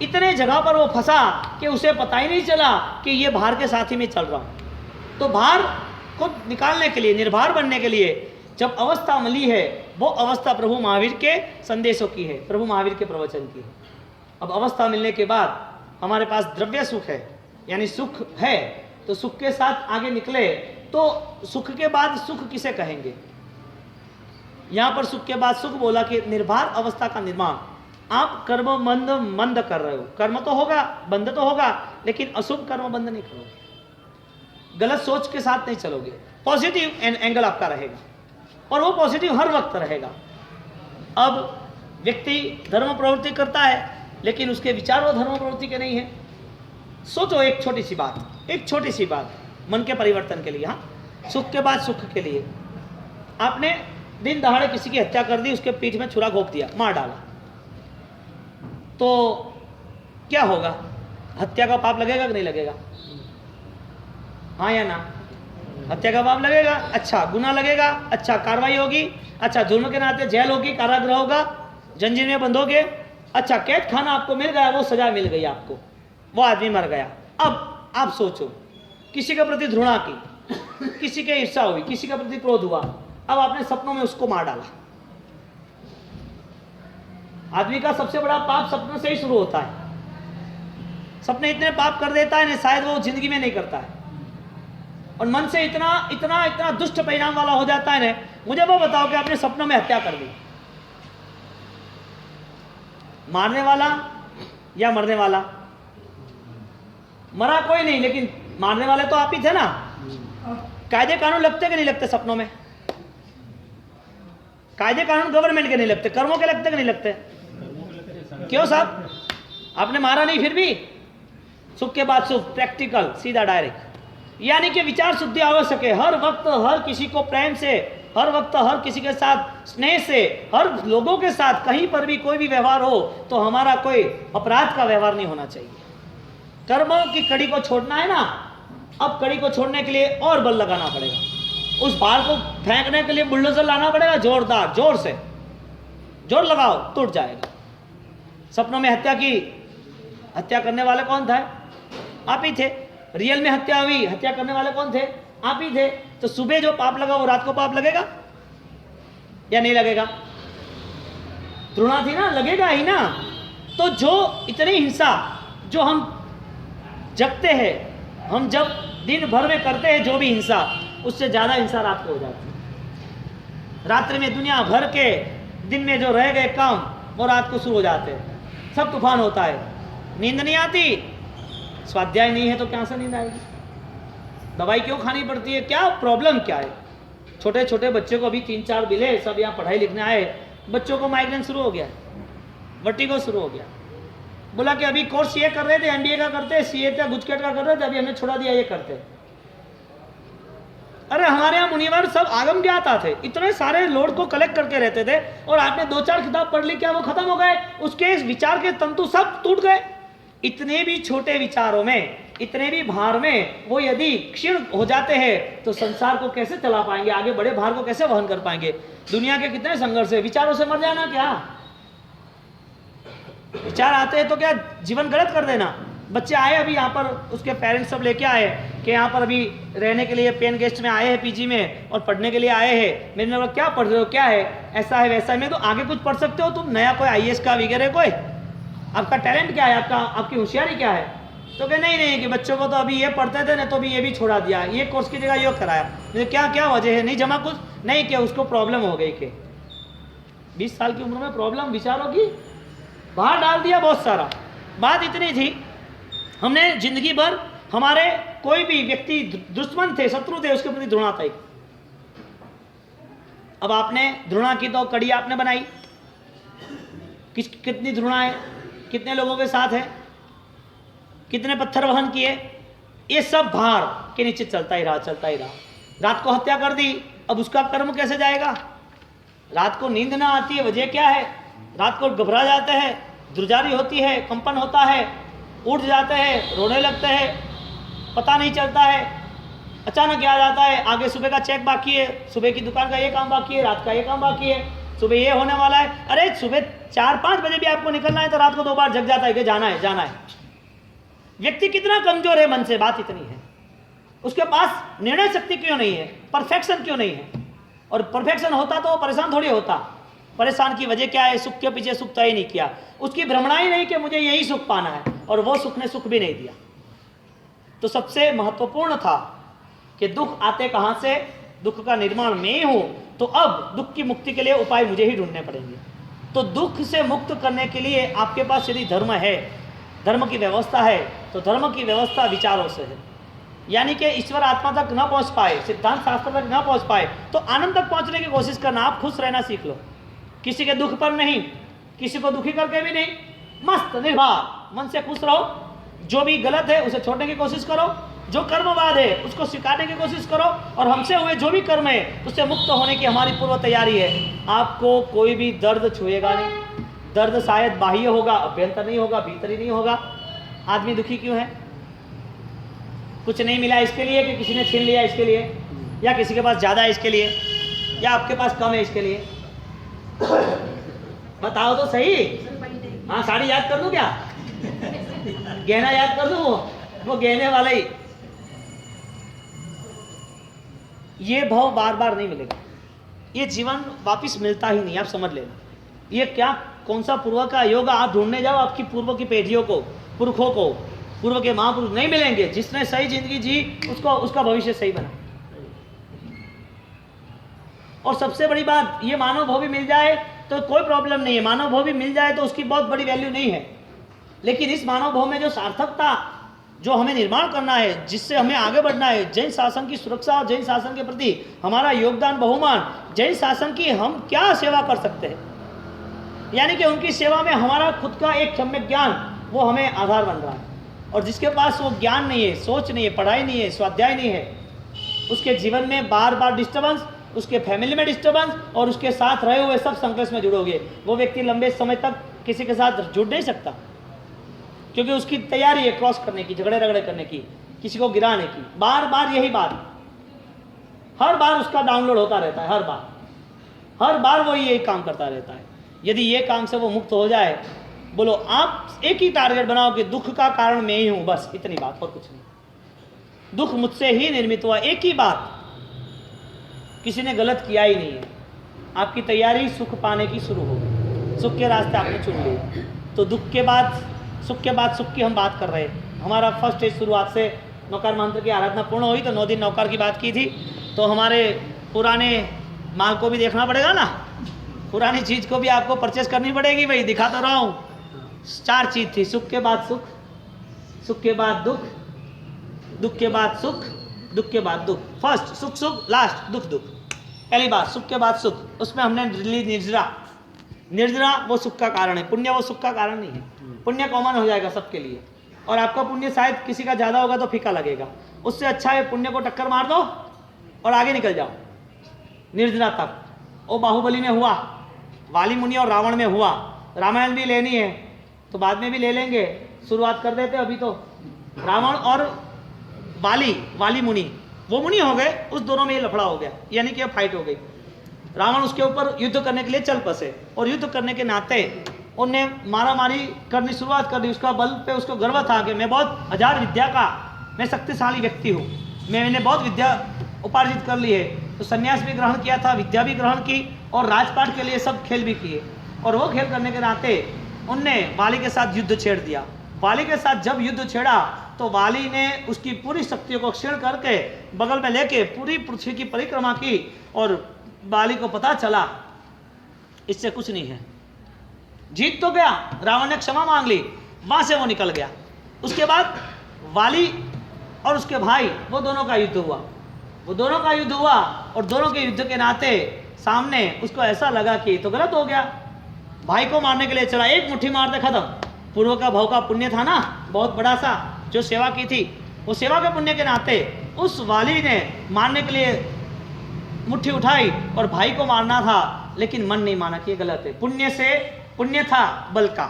इतने जगह पर वो फंसा कि उसे पता ही नहीं चला कि ये भार के साथ ही में चल रहा हूं। तो भार को निकालने के लिए, निर्भर बनने के लिए जब अवस्था मिली है, वो अवस्था प्रभु महावीर के संदेशों की है, प्रभु महावीर के प्रवचन की है। अब अवस्था मिलने के बाद हमारे पास द्रव्य सुख है, यानी सुख है, तो सुख के साथ आगे निकले तो सुख के बाद सुख किसे कहेंगे? यहां पर सुख के बाद सुख बोला कि निर्भर अवस्था का निर्माण। आप कर्म मंद कर रहे हो, कर्म तो होगा, बंद तो होगा, लेकिन अशुभ कर्म बंद नहीं करोगे, गलत सोच के साथ नहीं चलोगे, पॉजिटिव एंगल आपका रहेगा, और वो पॉजिटिव हर वक्त रहेगा। अब व्यक्ति धर्म प्रवृत्ति करता है, लेकिन उसके विचार वो धर्म प्रवृत्ति के नहीं है। सोचो एक छोटी सी बात मन के परिवर्तन के लिए, हाँ, सुख के बाद सुख के लिए। आपने दिन दहाड़े किसी की हत्या कर दी, उसके पीठ में छुरा घोंप दिया, मार डाला, तो क्या होगा? हत्या का पाप लगेगा कि नहीं लगेगा? हाँ या ना? हत्या का पाप लगेगा, अच्छा गुनाह लगेगा, अच्छा कार्रवाई होगी, अच्छा जुर्म के नाते जेल होगी, कारागृह होगा, जंजीर में बंधोगे, अच्छा कैद खाना आपको मिल गया, वो सजा मिल गई आपको, वो आदमी मर गया। अब आप सोचो, किसी के प्रति घृणा की, किसी के ईर्ष्या हुई, किसी के प्रति क्रोध हुआ, अब आपने सपनों में उसको मार डाला। आदमी का सबसे बड़ा पाप सपनों से ही शुरू होता है। सपने इतने पाप कर देता है ना, शायद वो जिंदगी में नहीं करता है, और मन से इतना इतना इतना दुष्ट परिणाम वाला हो जाता है ना। मुझे वो बताओ कि आपने सपनों में हत्या कर दी, मारने वाला या मरने वाला? मरा कोई नहीं, लेकिन मारने वाले तो आप ही थे ना। कायदे कानून लगते कि नहीं लगते सपनों में? कायदे कानून गवर्नमेंट के नहीं लगते, कर्मों के लगते कि नहीं लगते? क्यों साहब? आपने मारा नहीं, फिर भी सुख के बाद सुख, प्रैक्टिकल, सीधा डायरेक्ट। यानी कि विचार शुद्धि आवश्यक है। हर वक्त हर किसी को प्रेम से, हर वक्त हर किसी के साथ स्नेह से, हर लोगों के साथ कहीं पर भी कोई भी व्यवहार हो तो हमारा कोई अपराध का व्यवहार नहीं होना चाहिए। कर्मों की कड़ी को छोड़ना है ना, अब कड़ी को छोड़ने के लिए और बल लगाना पड़ेगा। उस भार को फेंकने के लिए बुलडोजर लाना पड़ेगा, जोरदार, जोर से जोर लगाओ, टूट जाएगा। सपनों में हत्या की, हत्या करने वाले कौन था? आप ही थे। रियल में हत्या हुई, हत्या करने वाले कौन थे? आप ही थे। तो सुबह जो पाप लगा वो रात को पाप लगेगा या नहीं लगेगा? घृणा थी ना, लगेगा ही ना। तो जो इतनी हिंसा जो हम जगते हैं, हम जब दिन भर में करते हैं जो भी हिंसा, उससे ज्यादा हिंसा रात को हो जाती है। रात्रि में दुनिया भर के दिन में जो रह गए काम वो रात को शुरू हो जाते हैं, सब तूफान होता है, नींद नहीं आती। स्वाध्याय नहीं है तो क्या से नींद आएगी? दवाई क्यों खानी पड़ती है? क्या प्रॉब्लम क्या है? छोटे छोटे बच्चे को अभी 3-4 बिले, सब यहाँ पढ़ाई लिखने आए, बच्चों को माइग्रेन शुरू हो गया, वर्टिगो शुरू हो गया। बोला कि अभी कोर्स ये कर रहे थे, एमबीए का करते, सीए का, गुजकेट का कर रहे थे, अभी हमने छोड़ा दिया, ये करते। अरे हमारे यहाँ मुनिवर सब आगम ज्ञाता थे, इतने सारे लोड को कलेक्ट करके रहते थे, और आपने 2-4 किताब पढ़ ली, क्या वो खत्म हो गए? उसके इस विचार के तंतु सब टूट गए। इतने भी छोटे विचारों में, इतने भी भार में वो यदि क्षीण हो जाते हैं तो संसार को कैसे चला पाएंगे? आगे बड़े भार को कैसे वहन कर पाएंगे? दुनिया के कितने संघर्ष है, विचारों से मर जाना क्या? विचार आते हैं तो क्या जीवन गलत कर देना? बच्चे आए अभी यहाँ पर, उसके पेरेंट्स सब लेके आए कि यहाँ पर अभी रहने के लिए पेन गेस्ट में आए हैं, पीजी में, और पढ़ने के लिए आए हैं। मैंने बोला क्या पढ़ रहे हो, क्या है, ऐसा है वैसा है? मैं तो आगे कुछ पढ़ सकते हो तुम, नया कोई आईएएस का वगैरह, कोई आपका टैलेंट क्या है, आपकी होशियारी क्या है? तो कहे नहीं कि बच्चों को तो अभी ये पढ़ते थे ना, तो अभी ये भी छोड़ा दिया, ये कोर्स की जगह ये कराया। मुझे क्या वजह है? नहीं जमा कुछ नहीं, क्या उसको प्रॉब्लम हो गई? कि 20 साल की उम्र में प्रॉब्लम विचारों की बाहर डाल दिया बहुत सारा। बात इतनी थी, हमने जिंदगी भर हमारे कोई भी व्यक्ति दुश्मन थे, शत्रु थे, उसके प्रति घृणा था। अब आपने घृणा की तो कड़ी आपने बनाई, कितनी घृणा है, कितने लोगों के साथ है, कितने पत्थर वहन किए, ये सब भार के नीचे चलता ही रहा। रात को हत्या कर दी, अब उसका कर्म कैसे जाएगा? रात को नींद ना आती है, वजह क्या है? रात को घबरा जाते हैं, ध्रुजारी होती है, कंपन होता है, उठ जाते हैं, रोने लगते हैं, पता नहीं चलता है, अचानक याद आता है आगे सुबह का चेक बाकी है, सुबह की दुकान का ये काम बाकी है, रात का ये काम बाकी है, सुबह ये होने वाला है। अरे सुबह 4-5 बजे भी आपको निकलना है तो रात को 2 बार जग जाता है कि जाना है। व्यक्ति कितना कमजोर है मन से, बात इतनी है। उसके पास निर्णय शक्ति क्यों नहीं है, परफेक्शन क्यों नहीं है? और परफेक्शन होता तो वो परेशान थोड़ी होता। परेशान की वजह क्या है? सुख के पीछे सुख तय नहीं किया, उसकी भ्रमणा ही नहीं कि मुझे यही सुख पाना है, और वो सुख ने सुख भी नहीं दिया। तो सबसे महत्वपूर्ण था कि दुख आते कहां से? दुख का निर्माण मैं ही हूं, तो अब दुख की मुक्ति के लिए उपाय मुझे ही ढूंढने पड़ेंगे। तो दुख से मुक्त करने के लिए आपके पास यदि धर्म है, धर्म की व्यवस्था है, तो धर्म की व्यवस्था विचारों से है। यानी कि ईश्वर आत्मा तक न पहुंच पाए, सिद्धांत शास्त्र तक न पहुंच पाए, तो आनंद तक पहुंचने की कोशिश करना। आप खुश रहना सीख लो, किसी के दुख पर नहीं, किसी को दुखी करके भी नहीं, मस्त निर्भर मन से खुश रहो। जो भी गलत है उसे छोड़ने की कोशिश करो, जो कर्मवाद है उसको स्वीकारने की कोशिश करो, और हमसे हुए जो भी कर्म है उससे मुक्त होने की हमारी पूर्व तैयारी है। आपको कोई भी दर्द छुएगा नहीं। दर्द शायद बाह्य होगा, अभ्यंतर नहीं होगा, भीतरी नहीं होगा। आदमी दुखी क्यों है? कुछ नहीं मिला इसके लिए, कि किसी ने छीन लिया इसके लिए, या किसी के पास ज़्यादा है इसके लिए, या आपके पास कम है इसके लिए? बताओ तो सही। हाँ, साड़ी याद कर दूं क्या? गहना याद कर दूं? वो गहने वाला ही। ये भाव बार बार नहीं मिलेगा, ये जीवन वापिस मिलता ही नहीं, आप समझ लेना। ये क्या, कौन सा पूर्व का योग आप ढूंढने जाओ, आपकी पूर्व की पीढ़ियों को, पुरखों को, पूर्व के महापुरुष नहीं मिलेंगे। जिसने सही जिंदगी जी उसका भविष्य सही बना। और सबसे बड़ी बात, ये मानव भाव भी मिल जाए तो कोई प्रॉब्लम नहीं है, मानव भाव भी मिल जाए तो उसकी बहुत बड़ी वैल्यू नहीं है। लेकिन इस मानव भाव में जो सार्थकता, जो हमें निर्माण करना है, जिससे हमें आगे बढ़ना है, जैन शासन की सुरक्षा और जैन शासन के प्रति हमारा योगदान, बहुमान, जैन शासन की हम क्या सेवा कर सकते हैं, यानी कि उनकी सेवा में हमारा खुद का एक सम्यक ज्ञान, वो हमें आधार बन रहा है। और जिसके पास वो ज्ञान नहीं है, सोच नहीं है, पढ़ाई नहीं है, स्वाध्याय नहीं है, उसके जीवन में बार बार डिस्टर्बेंस, उसके फैमिली में डिस्टर्बेंस, और उसके साथ रहे हुए सब संघर्ष में जुड़ोगे। वो व्यक्ति लंबे समय तक किसी के साथ जुड़ नहीं सकता, क्योंकि उसकी तैयारी है क्रॉस करने की, झगड़े रगड़े करने की, किसी को गिराने की। बार बार यही बात, हर बार उसका डाउनलोड होता रहता है, हर बार वो यही काम करता रहता है। यदि ये काम से वो मुक्त हो जाए, बोलो आप एक ही टारगेट बनाओ कि दुख का कारण मैं ही हूं, बस इतनी बात, और कुछ नहीं। दुख मुझसे ही निर्मित हुआ, एक ही बात, किसी ने गलत किया ही नहीं है। आपकी तैयारी सुख पाने की शुरू हो गई, सुख के रास्ते आपने चुन लिए। तो दुख के बाद सुख की हम बात कर रहे हैं। हमारा फर्स्ट स्टेज शुरुआत से नौकर मंत्र की आराधना पूर्ण हुई, तो 9 दिन नौकर की बात की थी। तो हमारे पुराने माल को भी देखना पड़ेगा ना, पुरानी चीज़ को भी आपको परचेस करनी पड़ेगी। भाई दिखा तो रहा हूँ, 4 चीज़ थी, सुख के बाद सुख, सुख के बाद दुख, दुख के बाद सुख, दुख के बाद दुख। फर्स्ट सुख सुख, लास्ट दुख दुख। पहली बात सुख के बाद सुख, उसमें हमने ली निर्जरा। निर्जरा वो सुख का कारण है, पुण्य वो सुख का कारण नहीं है। पुण्य कॉमन हो जाएगा सबके लिए, और आपका पुण्य शायद किसी का ज़्यादा होगा तो फीका लगेगा। उससे अच्छा है पुण्य को टक्कर मार दो और आगे निकल जाओ निर्जरा तक। वो बाहुबली में हुआ, वाली मुनि और रावण में हुआ। रामायण भी लेनी है तो बाद में भी ले लेंगे, शुरुआत कर देते अभी। तो रावण और वाली मुनि, वो मुनि हो गए, उस दोनों में ये लफड़ा हो गया, यानी कि फाइट हो गई। रावण उसके ऊपर युद्ध करने के लिए चल बसे, और युद्ध करने के नाते उनने मारा मारी करनी शुरुआत कर दी। उसका बल पे उसको गर्व था कि मैं बहुत हजार विद्या का, मैं शक्तिशाली व्यक्ति हूँ, मैंने बहुत विद्या उपार्जित कर ली है। तो संन्यास भी ग्रहण किया था, विद्या भी ग्रहण की, और राजपाट के लिए सब खेल भी किए। और वो खेल करने के नाते उनने वाली के साथ युद्ध छेड़ दिया। वाली के साथ जब युद्ध छेड़ा तो वाली ने उसकी पूरी शक्तियों को क्षीण करके बगल में लेके पूरी पृथ्वी की परिक्रमा की, और वाली को पता चला इससे कुछ नहीं है, जीत तो गया। रावण ने क्षमा मांग ली, वहां से वो निकल गया। उसके बाद वाली और उसके भाई, वो दोनों का युद्ध हुआ, और दोनों के युद्ध के नाते सामने उसको ऐसा लगा कि तो गलत हो गया। भाई को मारने के लिए चला, एक मुट्ठी मार दे खत्म। पूर्व का भाव का पुण्य था ना बहुत बड़ा सा, जो सेवा की थी, वो सेवा के पुण्य के नाते उस वाली ने मारने के लिए मुट्ठी उठाई और भाई को मारना था, लेकिन मन नहीं माना कि ये गलत है। पुण्य था बल का,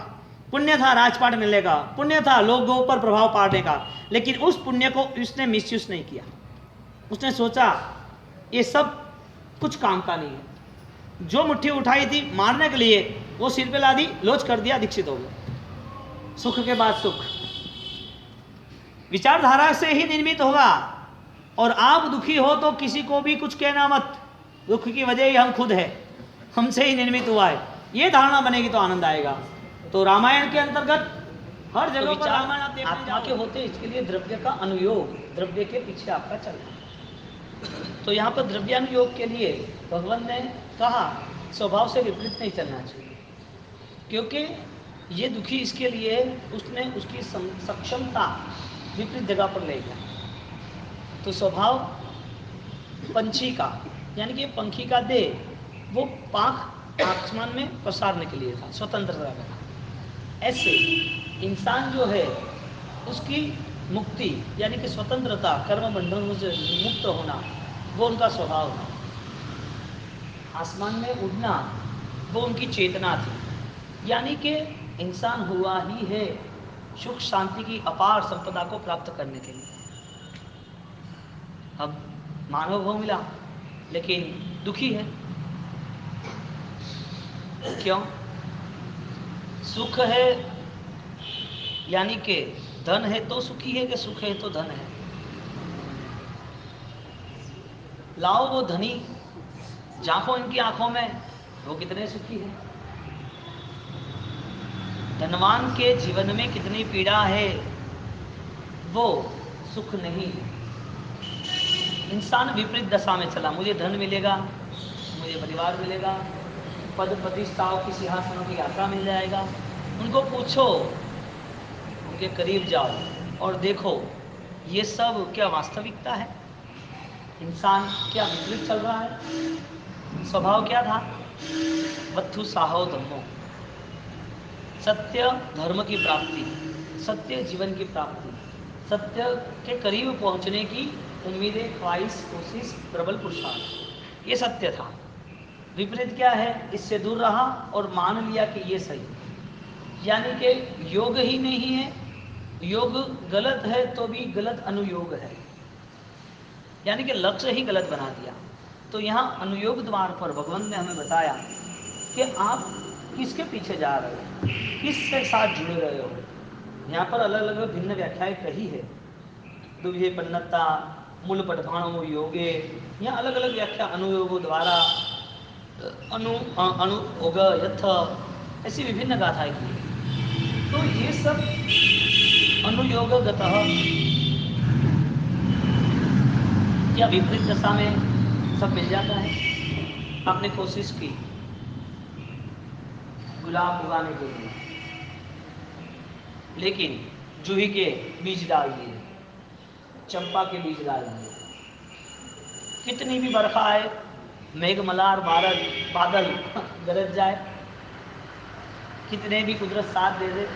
पुण्य था राजपाट मिलने का, पुण्य था लोगों पर प्रभाव पाड़ने का, लेकिन उस पुण्य को उसने मिसयूज नहीं किया। उसने सोचा ये सब कुछ काम का नहीं है। जो मुट्ठी उठाई थी मारने के लिए, वो सिर पे ला दी, लोच कर दिया, दीक्षित हो गया। सुख के बाद सुख विचारधारा से ही निर्मित होगा। और आप दुखी हो तो किसी को भी कुछ कहना मत, दुख की वजह ही हम खुद है, हमसे ही निर्मित हुआ है, ये धारणा बनेगी तो आनंद आएगा। तो रामायण के अंतर्गत हर जगह पर रामायण आप देखने आत्मा के होते हैं, इसके लिए द्रव्य का अनुयोग, द्रव्य के पीछे आपका चलना। तो यहाँ पर द्रव्यानुयोग के लिए भगवान ने कहा स्वभाव से विपरीत नहीं चलना चाहिए, क्योंकि ये दुखी इसके लिए उसने उसकी सक्षमता विपरीत जगह पर ले गया। तो स्वभाव पंछी का, यानी कि पंखी का देह वो पाख आसमान में पसारने के लिए था, स्वतंत्रता का। ऐसे इंसान जो है उसकी मुक्ति यानी कि स्वतंत्रता, कर्म बंधनों से मुक्त होना, वो उनका स्वभाव था। आसमान में उड़ना वो उनकी चेतना थी, यानी कि इंसान हुआ ही है सुख शांति की अपार संपदा को प्राप्त करने के लिए। अब मानव भाव मिला लेकिन दुखी है, क्यों? सुख है यानी कि धन है तो सुखी है, कि सुख है तो धन है? लाओ वो धनी, झांको इनकी आंखों में, वो कितने सुखी है। धनवान के जीवन में कितनी पीड़ा है, वो सुख नहीं है। इंसान विपरीत दशा में चला, मुझे धन मिलेगा, मुझे परिवार मिलेगा, पद प्रतिष्ठाओं की सिंहासनों की यात्रा मिल जाएगा। उनको पूछो, उनके करीब जाओ और देखो ये सब क्या वास्तविकता है? इंसान क्या विपरीत चल रहा है? स्वभाव क्या था? वत्थु साहो धर्मो, सत्य धर्म की प्राप्ति, सत्य जीवन की प्राप्ति, सत्य के करीब पहुंचने की उम्मीदें, ख्वाहिश, कोशिश, प्रबल पुरुषार्थ, ये सत्य था। विपरीत क्या है? इससे दूर रहा और मान लिया कि ये सही, यानी कि योग ही नहीं है, योग गलत है तो भी गलत अनुयोग है, यानी कि लक्ष्य ही गलत बना दिया। तो यहाँ अनुयोग द्वार पर भगवान ने हमें बताया कि आप किसके पीछे जा रहे हो, किसके साथ जुड़ रहे हो। यहाँ पर अलग अलग भिन्न व्याख्याएं कही है, दुभ्ये पन्नता, मूल पठभाणो योगे, यहाँ अलग अलग व्याख्या अनुयोगों द्वारा, अनुयोग यथ, ऐसी विभिन्न गाथाएं की है। तो ये सब अनुयोगगतः क्या विपरीत दशा में सब मिल जाता है? आपने कोशिश की गुलाब उगाने के लिए, लेकिन जूही के बीज डाल दिए, चंपा के बीज डाल दिए, कितनी भी बरखा आए, मेघ मलार बादल गरज जाए, कितने भी कुदरत साथ दे दे,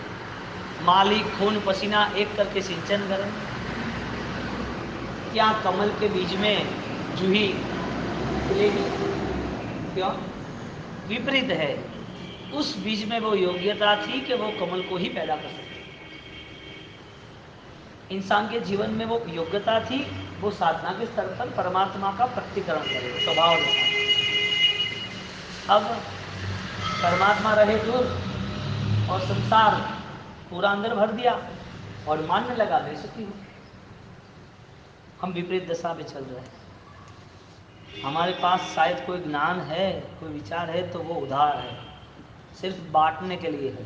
माली खून पसीना एक करके सिंचन करें, क्या कमल के बीज में जूही खिलेगी? क्यों? विपरीत है। उस बीज में वो योग्यता थी कि वो कमल को ही पैदा कर सकते। इंसान के जीवन में वो योग्यता थी, वो साधना के स्तर पर परमात्मा का प्रकटीकरण करे स्वभाव के साथ। अब परमात्मा रहे दूर और संसार पूरा अंदर भर दिया और मानने लगा मैं सुखी हूँ। हम विपरीत दशा में चल रहे हैं। हमारे पास शायद कोई ज्ञान है, कोई विचार है तो वो उधार है, सिर्फ बांटने के लिए है,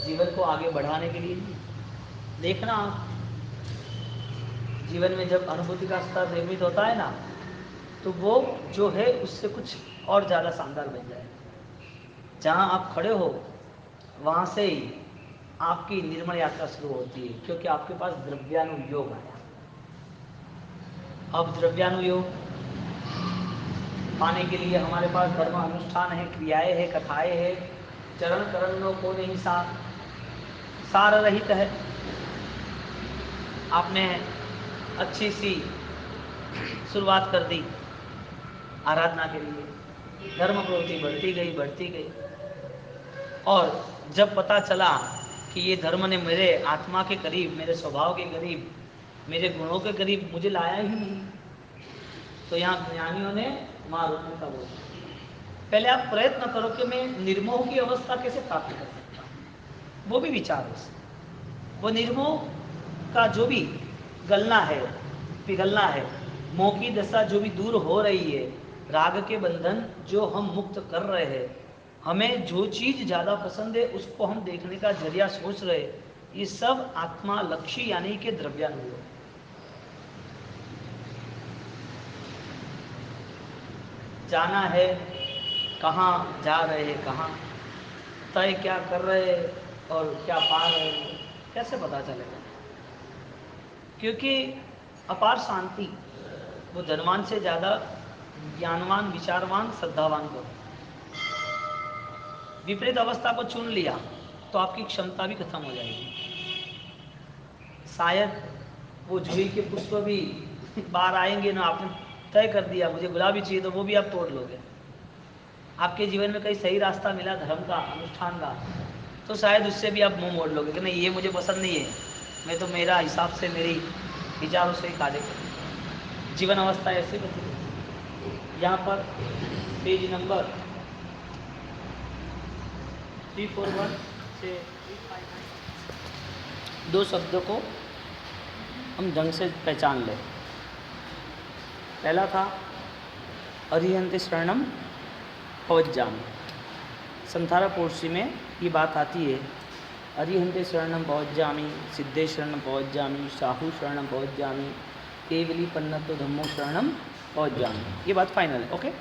जीवन को आगे बढ़ाने के लिए नहीं। देखना जीवन में जब अनुभूति का स्तर निर्मित होता है ना, तो वो जो है उससे कुछ और ज़्यादा शानदार बन जाए। जहाँ आप खड़े हो वहाँ से ही आपकी निर्मल यात्रा शुरू होती है, क्योंकि आपके पास द्रव्यानुयोग आया। अब द्रव्यानुयोग पाने के लिए हमारे पास धर्म अनुष्ठान है, क्रियाएं है, कथाएं है, चरण करणों को नहीं सार रहित है। आपने अच्छी सी शुरुआत कर दी आराधना के लिए, धर्म प्रवृत्ति बढ़ती गई और जब पता चला कि ये धर्म ने मेरे आत्मा के करीब, मेरे स्वभाव के करीब, मेरे गुणों के करीब मुझे लाया ही नहीं, तो यहाँ ज्ञानियों ने माँ रोकने का बोला, पहले आप प्रयत्न करो कि मैं निर्मोह की अवस्था कैसे प्राप्त कर सकता हूँ, वो भी विचार हो। वो निर्मोह का जो भी गलना है पिघलना है। मोह की दशा जो भी दूर हो रही है, राग के बंधन जो हम मुक्त कर रहे हैं, हमें जो चीज़ ज़्यादा पसंद है उसको हम देखने का जरिया सोच रहे हैं, ये सब आत्मा लक्ष्य यानी कि द्रव्यानुभव। जाना है, कहाँ जा रहे हैं, कहाँ तय क्या कर रहे हैं और क्या पा रहे हैं, कैसे पता चलेगा? क्योंकि अपार शांति वो धनवान से ज़्यादा ज्ञानवान, विचारवान, श्रद्धावान को। विपरीत अवस्था को चुन लिया तो आपकी क्षमता भी खत्म हो जाएगी। शायद वो जूही के पुष्प भी बाहर आएंगे ना, आपने तय कर दिया मुझे गुलाबी चाहिए, तो वो भी आप तोड़ लोगे। आपके जीवन में कहीं सही रास्ता मिला धर्म का, अनुष्ठान का, तो शायद उससे भी आप मुंह मोड़ लोगे कि नहीं ये मुझे पसंद नहीं है, मैं तो मेरा हिसाब से, मेरी विचारों से ही कार्य करूँ। जीवन अवस्था ऐसे बची। यहाँ पर पेज नंबर 341 से 359 दो शब्दों को हम ढंग से पहचान लें। पहला था अरिहंते शरणम पवज्जामि। संथारा पोर्शी में ये बात आती है, अरिहंते शरणम पवज्जामि, सिद्धे शरणम पवज्जामि, साहू शरणम पवज्जामि, केवली पन्नतो धम्मो शरणम पवज्जामि। ये बात फाइनल है, ओके।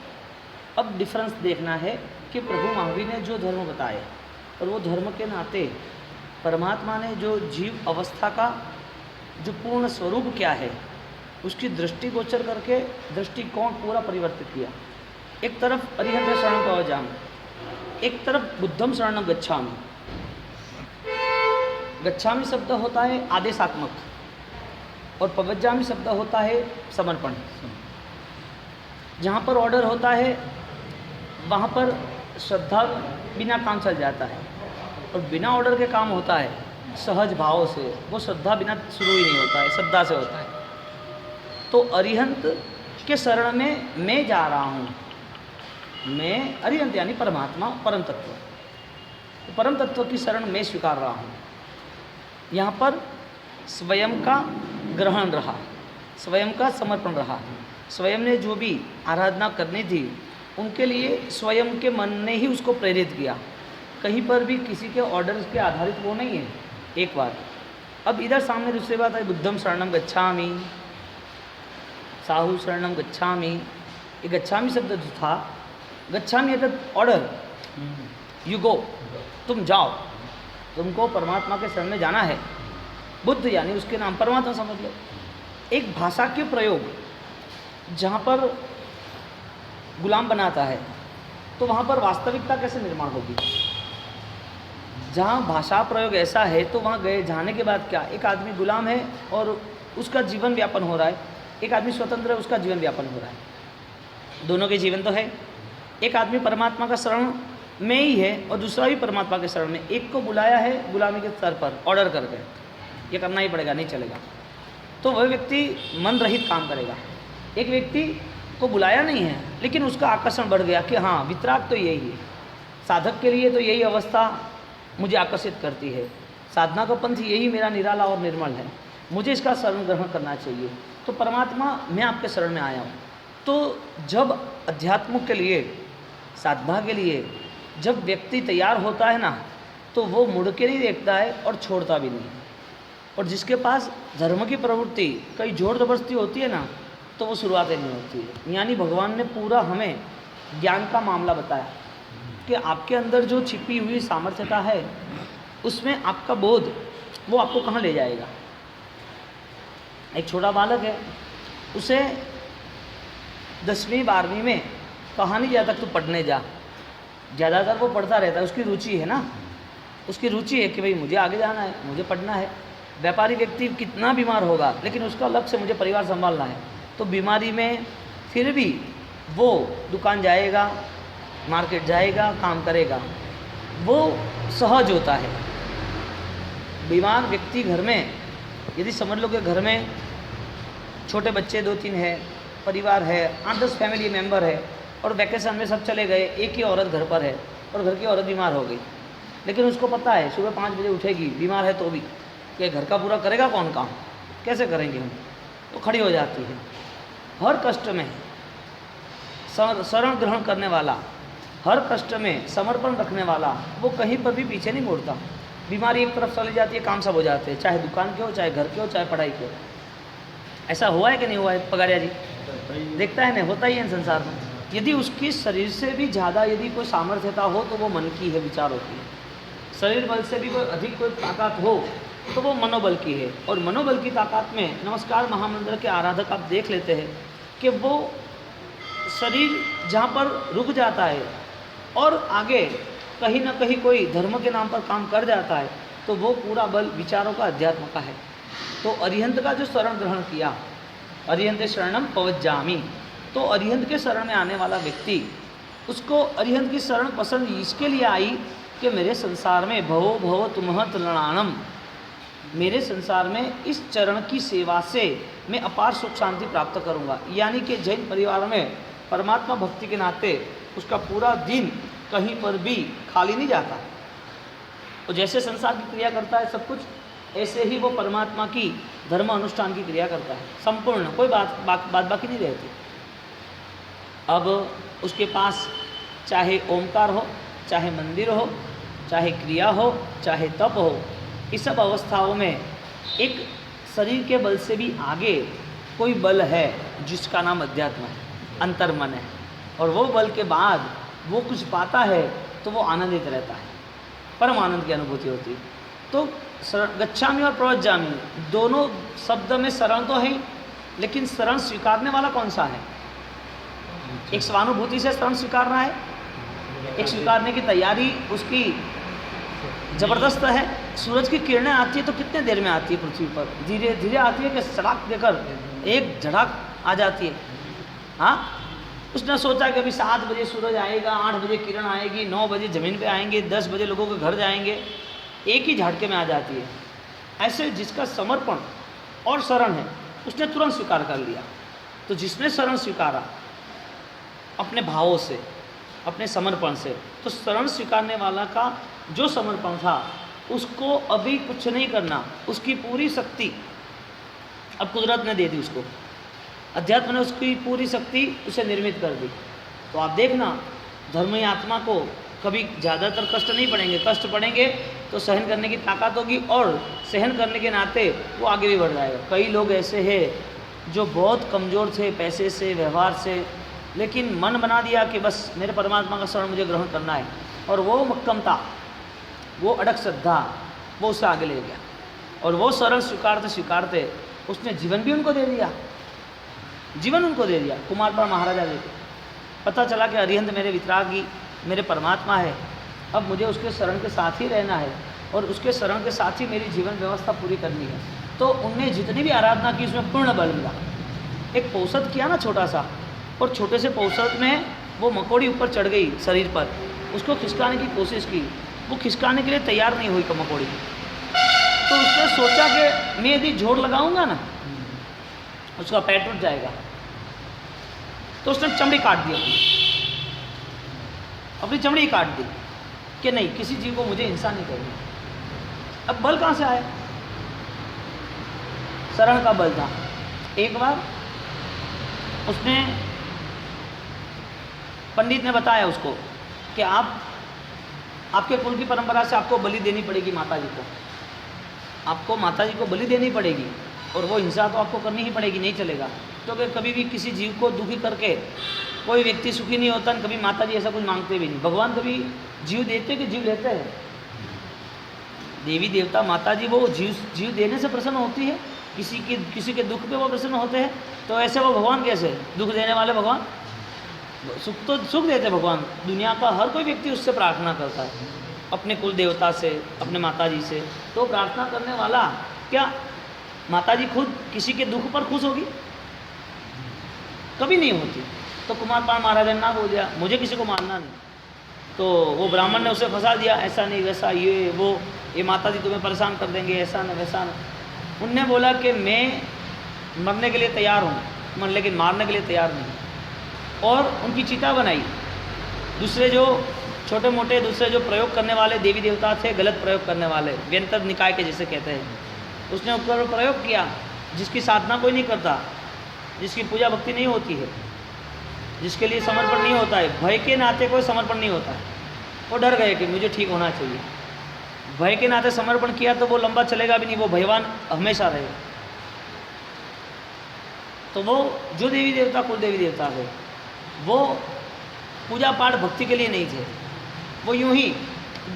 अब डिफरेंस देखना है कि प्रभु महावीर ने जो धर्म बताए और वो धर्म के नाते परमात्मा ने जो जीव अवस्था का जो पूर्ण स्वरूप क्या है उसकी दृष्टि गोचर करके दृष्टिकोण पूरा परिवर्तित किया। एक तरफ अरिहंत शरणम पवज्जामि, एक तरफ बुद्धम शरणम गच्छामि। गच्छामि शब्द होता है आदेशात्मक और पवज्जामि शब्द होता है समर्पण। जहाँ पर ऑर्डर होता है वहाँ पर श्रद्धा बिना काम चल जाता है, और बिना ऑर्डर के काम होता है सहज भाव से, वो श्रद्धा बिना शुरू ही नहीं होता है, श्रद्धा से होता है। तो अरिहंत के शरण में मैं जा रहा हूँ, मैं अरिहंत यानी परमात्मा, परम तत्व, तो परम तत्व की शरण मैं स्वीकार रहा हूँ। यहाँ पर स्वयं का ग्रहण रहा, स्वयं का समर्पण रहा। स्वयं ने जो भी आराधना करनी थी उनके लिए स्वयं के मन ने ही उसको प्रेरित किया, कहीं पर भी किसी के ऑर्डर के आधारित वो नहीं है। एक बात। अब इधर सामने दूसरी बात है, बुद्धम शरणम गच्छामि, साहू शरणम गच्छामि। ये गच्छामि शब्द जो था, गच्छामि मतलब ऑर्डर, यू गो, तुम जाओ, तुमको परमात्मा के शरण में जाना है। बुद्ध यानी उसके नाम परमात्मा समझ लो। एक भाषा के प्रयोग जहाँ पर गुलाम बनाता है तो वहाँ पर वास्तविकता कैसे निर्माण होगी? जहाँ भाषा प्रयोग ऐसा है तो वहाँ गए जाने के बाद क्या, एक आदमी गुलाम है और उसका जीवन व्यापन हो रहा है, एक आदमी स्वतंत्र है उसका जीवन व्यापन हो रहा है। दोनों के जीवन तो है। एक आदमी परमात्मा का शरण में ही है और दूसरा भी परमात्मा के शरण में। एक को बुलाया है गुलामी के स्तर पर ऑर्डर करके, ये करना ही पड़ेगा, नहीं चलेगा, तो वह व्यक्ति मन रहित काम करेगा। एक व्यक्ति को बुलाया नहीं है लेकिन उसका आकर्षण बढ़ गया कि हाँ वितराग तो यही है, साधक के लिए तो यही अवस्था मुझे आकर्षित करती है, साधना का पंथ यही मेरा निराला और निर्मल है, मुझे इसका शरण ग्रहण करना चाहिए, तो परमात्मा मैं आपके शरण में आया हूँ। तो जब अध्यात्म के लिए, साधना के लिए जब व्यक्ति तैयार होता है ना, तो वो मुड़ के नहीं देखता है और छोड़ता भी नहीं। और जिसके पास धर्म की प्रवृत्ति कई जोर जबरदस्ती होती है ना, तो वो शुरुआत नहीं होती है। यानी भगवान ने पूरा हमें ज्ञान का मामला बताया कि आपके अंदर जो छिपी हुई सामर्थ्यता है उसमें आपका बोध वो आपको कहाँ ले जाएगा। एक छोटा बालक है, उसे 10वीं 12वीं में कहा नहीं जाता तू पढ़ने जा, ज़्यादातर वो पढ़ता रहता है, उसकी रुचि है ना, उसकी रुचि है कि भाई मुझे आगे जाना है, मुझे पढ़ना है। व्यापारी व्यक्ति कितना बीमार होगा लेकिन उसका लक्ष्य मुझे परिवार संभालना है, तो बीमारी में फिर भी वो दुकान जाएगा, मार्केट जाएगा, काम करेगा, वो सहज होता है। बीमार व्यक्ति घर में, यदि समझ लो कि घर में छोटे बच्चे 2-3 है, परिवार है, 8-10 फैमिली मेंबर है और वैकेशन में सब चले गए, एक ही औरत घर पर है और घर की औरत बीमार हो गई, लेकिन उसको पता है सुबह 5 बजे उठेगी, बीमार है तो भी, कि घर का पूरा करेगा कौन काम, कैसे करेंगे हम। तो खड़ी हो जाती है। हर कष्ट में शरण ग्रहण करने वाला, हर कष्ट में समर्पण रखने वाला, वो कहीं पर भी पीछे नहीं मुड़ता। बीमारी एक तरफ चली जाती है, काम सब हो जाते हैं, चाहे दुकान के हो, चाहे घर के हो, चाहे पढ़ाई के हो। ऐसा हुआ है कि नहीं हुआ है पगारिया जी? देखता है ना, होता ही है संसार में। यदि उसकी शरीर से भी ज़्यादा यदि कोई सामर्थ्यता हो तो वो मन की है, विचारों की है। शरीर बल से भी कोई अधिक कोई ताकत हो तो वो मनोबल की है। और मनोबल की ताकत में नमस्कार महामंत्र के आराधक आप देख लेते हैं कि वो शरीर जहाँ पर रुक जाता है और आगे कहीं ना कहीं कोई धर्म के नाम पर काम कर जाता है तो वो पूरा बल विचारों का, अध्यात्म का है। तो अरिहंत का जो शरण ग्रहण किया, अरिहंत शरणम पवज्जामि, तो अरिहंत के शरण में आने वाला व्यक्ति, उसको अरिहंत की शरण पसंद इसके लिए आई कि मेरे संसार में भवो भव तुम्ह तृणानम, मेरे संसार में इस चरण की सेवा से मैं अपार सुख शांति प्राप्त करूंगा। यानी कि जैन परिवार में परमात्मा भक्ति के नाते उसका पूरा दिन कहीं पर भी खाली नहीं जाता। तो जैसे संसार की क्रिया करता है सब कुछ, ऐसे ही वो परमात्मा की धर्म अनुष्ठान की क्रिया करता है संपूर्ण, कोई बात बाकी नहीं रहती। अब उसके पास चाहे ओमकार हो, चाहे मंदिर हो, चाहे क्रिया हो, चाहे तप हो, इस सब अवस्थाओं में एक शरीर के बल से भी आगे कोई बल है जिसका नाम अध्यात्म है, अंतर्मन है। और वो बल के बाद वो कुछ पाता है तो वो आनंदित रहता है, परम आनंद की अनुभूति होती है। तो गच्छामि और प्रवज्जामि दोनों शब्द में शरण तो है, लेकिन शरण स्वीकारने वाला कौन सा है? एक स्वानुभूति से शरण स्वीकार रहा है, एक स्वीकारने की तैयारी उसकी ज़बरदस्त है। सूरज की किरणें आती है तो कितने देर में आती है पृथ्वी पर? धीरे धीरे आती है कि सड़क देकर एक झड़क आ जाती है। हाँ, उसने सोचा कि अभी 7 बजे सूरज आएगा, 8 बजे किरण आएगी, 9 बजे ज़मीन पे आएंगे, 10 बजे लोगों के घर जाएंगे, एक ही झटके में आ जाती है। ऐसे जिसका समर्पण और शरण है उसने तुरंत स्वीकार कर लिया। तो जिसने शरण स्वीकारा अपने भावों से, अपने समर्पण से, तो शरण स्वीकारने वाला का जो समर्पण था उसको अभी कुछ नहीं करना, उसकी पूरी शक्ति अब कुदरत ने दे दी उसको, अध्यात्म ने उसकी पूरी शक्ति उसे निर्मित कर दी। तो आप देखना धर्मी आत्मा को कभी ज़्यादातर कष्ट नहीं पड़ेंगे, कष्ट पड़ेंगे तो सहन करने की ताकत होगी और सहन करने के नाते वो आगे भी बढ़ जाएगा। कई लोग ऐसे हैं जो बहुत कमज़ोर थे पैसे से, व्यवहार से, लेकिन मन बना दिया कि बस मेरे परमात्मा का शरण मुझे ग्रहण करना है, और वो मक्कमता, वो अड़क श्रद्धा वो उससे आगे ले गया। और वो शरण स्वीकारते स्वीकारते उसने जीवन भी उनको दे दिया, जीवन उनको दे दिया। कुमारपाल महाराजा जी को पता चला कि अरिहंत मेरे वितरागी, मेरे परमात्मा है, अब मुझे उसके शरण के साथ ही रहना है और उसके शरण के साथ ही मेरी जीवन व्यवस्था पूरी करनी है। तो उनने जितनी भी आराधना की उसमें पूर्ण बल मिला। एक पौषध किया ना छोटा सा, और छोटे से पौषध में वो मकोड़ी ऊपर चढ़ गई शरीर पर, उसको खिसकाने की कोशिश की, वो खिसकाने के लिए तैयार नहीं हुई मकोड़ी। तो उसने सोचा कि मैं यदि जोर लगाऊंगा ना उसका पैर टूट जाएगा, तो उसने चमड़ी काट दी, अपनी चमड़ी काट दी कि नहीं, किसी जीव को मुझे हिंसा नहीं करनी। अब बल कहाँ से आया? शरण का बल था। एक बार उसने, पंडित ने बताया उसको कि आपके कुल की परंपरा से आपको बलि देनी पड़ेगी माता जी को, आपको माता जी को बलि देनी पड़ेगी, और वो हिंसा तो आपको करनी ही पड़ेगी, नहीं चलेगा। तो कभी भी किसी जीव को दुखी करके कोई व्यक्ति सुखी नहीं होता, कभी माता जी ऐसा कुछ मांगते भी नहीं। भगवान कभी जीव देते कि जीव लेते हैं? देवी देवता माता जी वो जीव देने से प्रसन्न होती है, किसी के दुख पे वो प्रसन्न होते हैं। तो ऐसे वो भगवान कैसे? दुख देने वाले भगवान, सुख देते भगवान। दुनिया का हर कोई व्यक्ति उससे प्रार्थना करता है, अपने कुल देवता से, अपने माता जी से। तो प्रार्थना करने वाला, क्या माता जी खुद किसी के दुख पर खुश होगी? कभी नहीं होती। तो कुमारपाल महाराज ने ना बोल दिया मुझे किसी को मारना नहीं। तो वो ब्राह्मण ने उसे फंसा दिया, ऐसा नहीं वैसा, ये वो, ये माता जी तुम्हें परेशान कर देंगे, ऐसा न वैसा न। उनने बोला कि मैं मरने के लिए तैयार हूँ, लेकिन मारने के लिए तैयार नहीं। और उनकी चिता बनाई। दूसरे जो छोटे मोटे दूसरे जो प्रयोग करने वाले देवी देवता थे, गलत प्रयोग करने वाले, व्यंतर निकाय के जैसे कहते हैं, उसने ऊपर प्रयोग किया जिसकी साधना कोई नहीं करता, जिसकी पूजा भक्ति नहीं होती है, जिसके लिए समर्पण नहीं होता है, भय के नाते कोई समर्पण नहीं होता है। वो डर गए कि मुझे ठीक होना चाहिए, भय के नाते समर्पण किया तो वो लंबा चलेगा भी नहीं, वो भयवान हमेशा रहेगा। तो वो जो देवी देवता कुल देवी देवता है वो पूजा पाठ भक्ति के लिए नहीं थे, वो यूं ही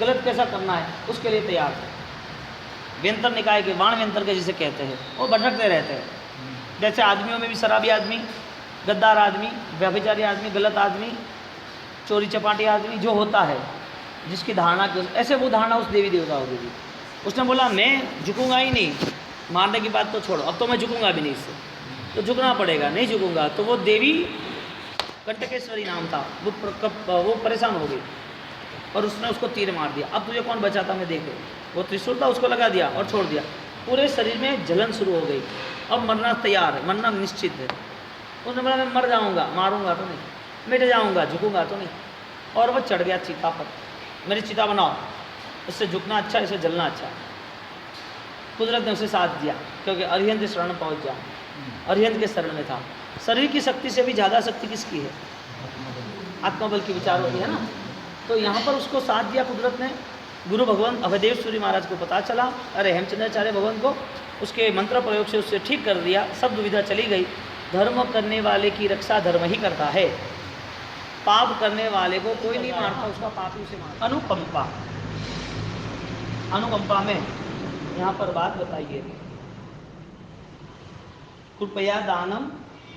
गलत कैसा करना है उसके लिए तैयार थे। व्यंतर निकाय के, वाण व्यंतर के जिसे कहते हैं, वो भटकते रहते हैं। जैसे आदमियों में भी शराबी आदमी, गद्दार आदमी, व्यभिचारी आदमी, गलत आदमी, चोरी चपाटी आदमी जो होता है, जिसकी धारणा, ऐसे वो धारणा उस देवी देवता होगी थी। उसने बोला मैं झुकूंगा ही नहीं, मारने की बात तो छोड़ो, अब तो मैं झुकूंगा भी नहीं, इससे तो झुकना पड़ेगा, नहीं झुकूंगा। तो वो देवी कंटकेश्वरी नाम था, वो परेशान हो गई और उसने उसको तीर मार दिया। अब तुझे कौन बचाता मैं देखे, वो त्रिशूल था उसको लगा दिया और छोड़ दिया। पूरे शरीर में जलन शुरू हो गई, अब मरना तैयार है, मरना निश्चित है। उसने बोला मैं मर जाऊंगा, मारूंगा तो नहीं, मिट जाऊंगा, झुकूंगा तो नहीं। और वह चढ़ गया चिता पर, मेरी चिता बनाओ, इससे झुकना अच्छा, इससे जलना अच्छा। कुदरत ने उसे साथ दिया क्योंकि अरिहंत शरण पहुंच जा, अरिहंत के शरण में था। शरीर की शक्ति से भी ज़्यादा शक्ति किसकी है? आत्मबल की, विचारों की है ना। तो यहाँ पर उसको साथ दिया कुदरत ने। गुरु भगवान अभयदेव सूर्य महाराज को पता चला, अरे हेमचंद्राचार्य भगवान को, उसके मंत्र प्रयोग से उससे ठीक कर दिया, सब दुविधा चली गई। धर्म करने वाले की रक्षा धर्म ही करता है, पाप करने वाले को कोई नहीं मारता, उसका पाप ही उसे मारता। अनुकंपा, अनुकंपा में यहाँ पर बात बताइए, कृपया दानम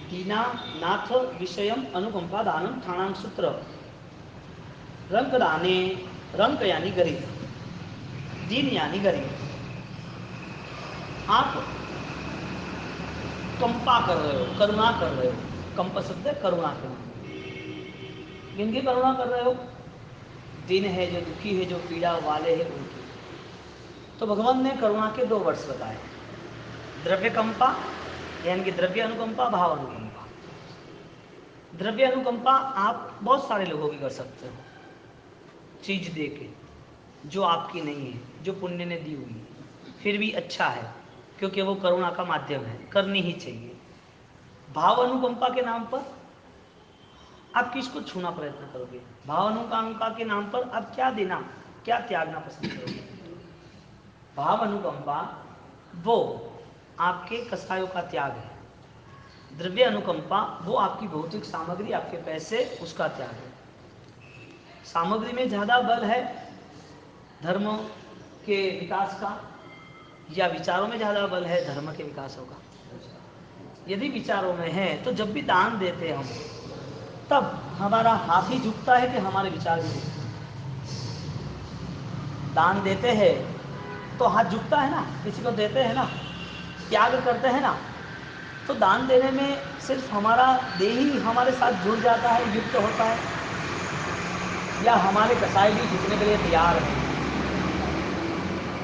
दीना नाथ विषयम अनुकंपा दानम ठाणाम सूत्र। रंक दाने, रंक यानी गरीब, दीन यानी गरीब। आप कंपा कर रहे हो, करुणा कर रहे हो, कंप शब्द है करुणा करना। किनकी करुणा कर रहे हो? दीन है, जो दुखी है, जो पीड़ा वाले हैं उनकी। तो भगवान ने करुणा के दो वर्ष बताए, द्रव्य कंपा यानी कि द्रव्य अनुकंपा, भाव अनुकंपा। द्रव्य अनुकंपा आप बहुत सारे लोगों की कर सकते हो, चीज दे के जो आपकी नहीं है, जो पुण्य ने दी हुई है, फिर भी अच्छा है क्योंकि वो करुणा का माध्यम है, करनी ही चाहिए। भाव अनुकंपा के नाम पर आप किसको छूना प्रयत्न करोगे? भाव अनुकंपा के नाम पर आप क्या देना, क्या त्यागना पसंद करोगे? भाव अनुकंपा वो आपके कसायों का त्याग है, द्रव्य अनुकंपा वो आपकी भौतिक सामग्री, आपके पैसे, उसका त्याग है। सामग्री में ज़्यादा बल है धर्म के विकास का, या विचारों में ज़्यादा बल है धर्म के विकासों का? यदि विचारों में है तो जब भी दान देते हम, तब हमारा हाथ ही झुकता है कि हमारे विचार भी झुकते हैं। दान देते हैं तो हाथ झुकता है ना, किसी को देते हैं ना, त्याग करते हैं ना, तो दान देने में सिर्फ हमारा देह ही हमारे साथ जुड़ जाता है, युक्त होता है, या हमारे कसाई भी झुकने के लिए तैयार है,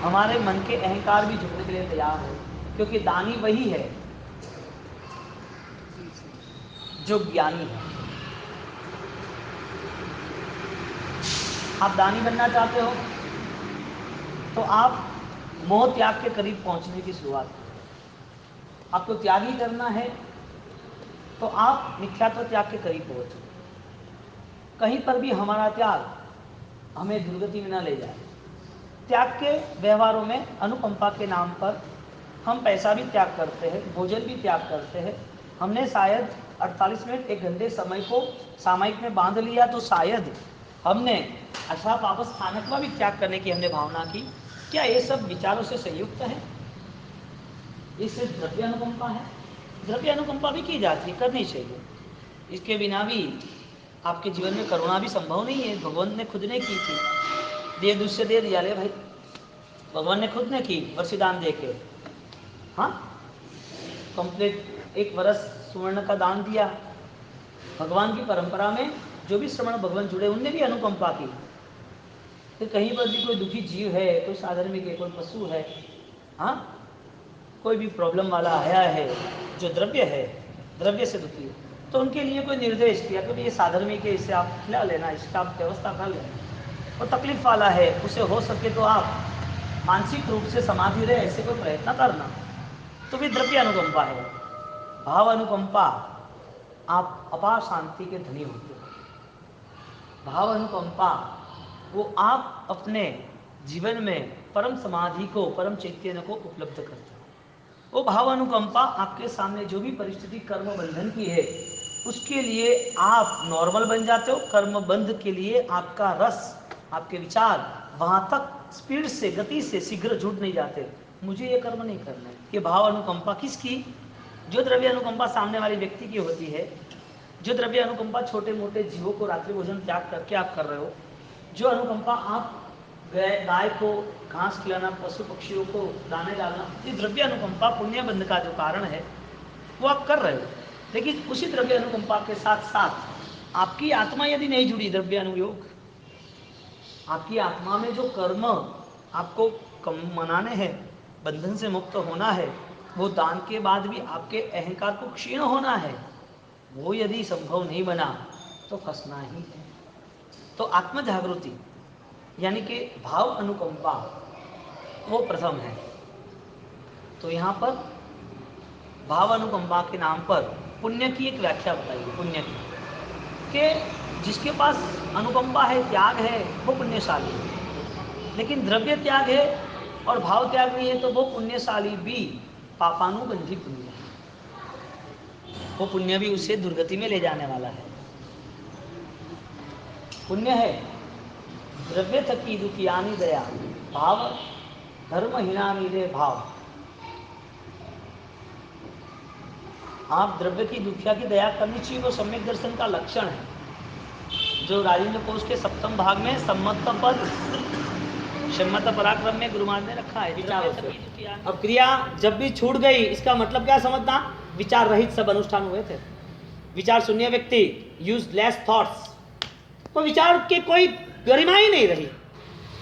हमारे मन के अहंकार भी झुकने के लिए तैयार है? क्योंकि दानी वही है जो ज्ञानी है। आप दानी बनना चाहते हो तो आप मोह त्याग के करीब पहुंचने की शुरुआत करो। आपको त्याग ही करना है तो आप मिथ्यात्व त्याग के करीब पहुंचो। कहीं पर भी हमारा त्याग हमें दुर्गति में न ले जाए। त्याग के व्यवहारों में अनुकंपा के नाम पर हम पैसा भी त्याग करते हैं, भोजन भी त्याग करते हैं। हमने शायद 48 मिनट 1 घंटे समय को सामयिक में बांध लिया तो शायद हमने अच्छा वापस खाने का भी त्याग करने की हमने भावना की। क्या ये सब विचारों से संयुक्त है? ये सिर्फ द्रव्य अनुकंपा है? द्रव्य अनुकंपा भी की जाती है, करनी चाहिए। इसके बिना भी आपके जीवन में करुणा भी संभव नहीं है। भगवान ने खुद ने की थी, दे दूसरे दे दिया ले भाई, भगवान ने खुद ने की वर्षिदान दे के। हाँ, कंप्लीट 1 वर्ष सुवर्ण का दान दिया। भगवान की परंपरा में जो भी श्रमण भगवान जुड़े उनने भी अनुकंपा की। फिर कहीं पर भी कोई दुखी जीव है, कोई साधर्मिक है, कोई पशु है, हाँ, कोई भी प्रॉब्लम वाला आया है जो द्रव्य है, द्रव्य से दुखी है, तो उनके लिए कोई निर्देश दिया कि ये साधर्मिक है, इसे आप खिला लेना, इसका आप व्यवस्था कर लेना। और तकलीफ वाला है, उसे हो सके तो आप मानसिक रूप से समाधि रहे ऐसे कोई प्रयत्न करना। तो भी द्रव्य अनुकंपा है। भाव अनुकंपा आप अपार शांति के धनी होते हो। भाव अनुकंपा वो आप अपने जीवन में परम समाधि को, परम चैतन्य को उपलब्ध करते हो। वो भाव अनुकंपा आपके सामने जो भी परिस्थिति कर्म बंधन की है उसके लिए आप नॉर्मल बन जाते हो। कर्म बंध के लिए आपका रस, आपके विचार वहाँ तक स्पीड से, गति से शीघ्र जुट नहीं जाते। मुझे ये कर्म नहीं करना है। ये भाव अनुकंपा किसकी? जो द्रव्य अनुकंपा सामने वाली व्यक्ति की होती है, जो द्रव्य अनुकंपा छोटे मोटे जीवों को रात्रि भोजन त्याग करके आप कर रहे हो, जो अनुकंपा आप गाय को घास खिलाना, पशु पक्षियों को दाने डालना, ये द्रव्य अनुकंपा पुण्य बंध का जो कारण है वो आप कर रहे हो। लेकिन उसी द्रव्य अनुकंपा के साथ साथ आपकी आत्मा यदि नहीं जुड़ी, द्रव्य अनुयोग, आपकी आत्मा में जो कर्म आपको कम मनाने हैं, बंधन से मुक्त होना है, वो दान के बाद भी आपके अहंकार को क्षीण होना है, वो यदि संभव नहीं बना तो फंसना ही है। तो आत्म जागृति यानी कि भाव अनुकंपा वो प्रथम है। तो यहाँ पर भाव अनुकंपा के नाम पर पुण्य की एक व्याख्या बताइए। पुण्य की कि जिसके पास अनुकंपा है, त्याग है, वो पुण्यशाली है। लेकिन द्रव्य त्याग है और भाव त्याग नहीं है तो वो पुण्यशाली भी पापानुबंधी पुण्य है। वो पुण्य भी उसे दुर्गति में ले जाने वाला है। पुण्य है द्रव्य थकी दुखियानी दया, भाव धर्महीनानी रे भाव। आप द्रव्य की दुखिया की दया करनी चाहिए, वो सम्यक दर्शन का लक्षण है। जो राजेंद्र कोश के सप्तम भाग में सम्मत पद सम्मत पराक्रम में गुरु महाराज ने रखा है। अब क्रिया जब भी छूट गई, इसका मतलब क्या समझना? विचार रहित सब अनुष्ठान हुए थे। विचार शून्य व्यक्ति, यूज लेस थॉट्स, तो विचार के कोई गरिमा ही नहीं रही।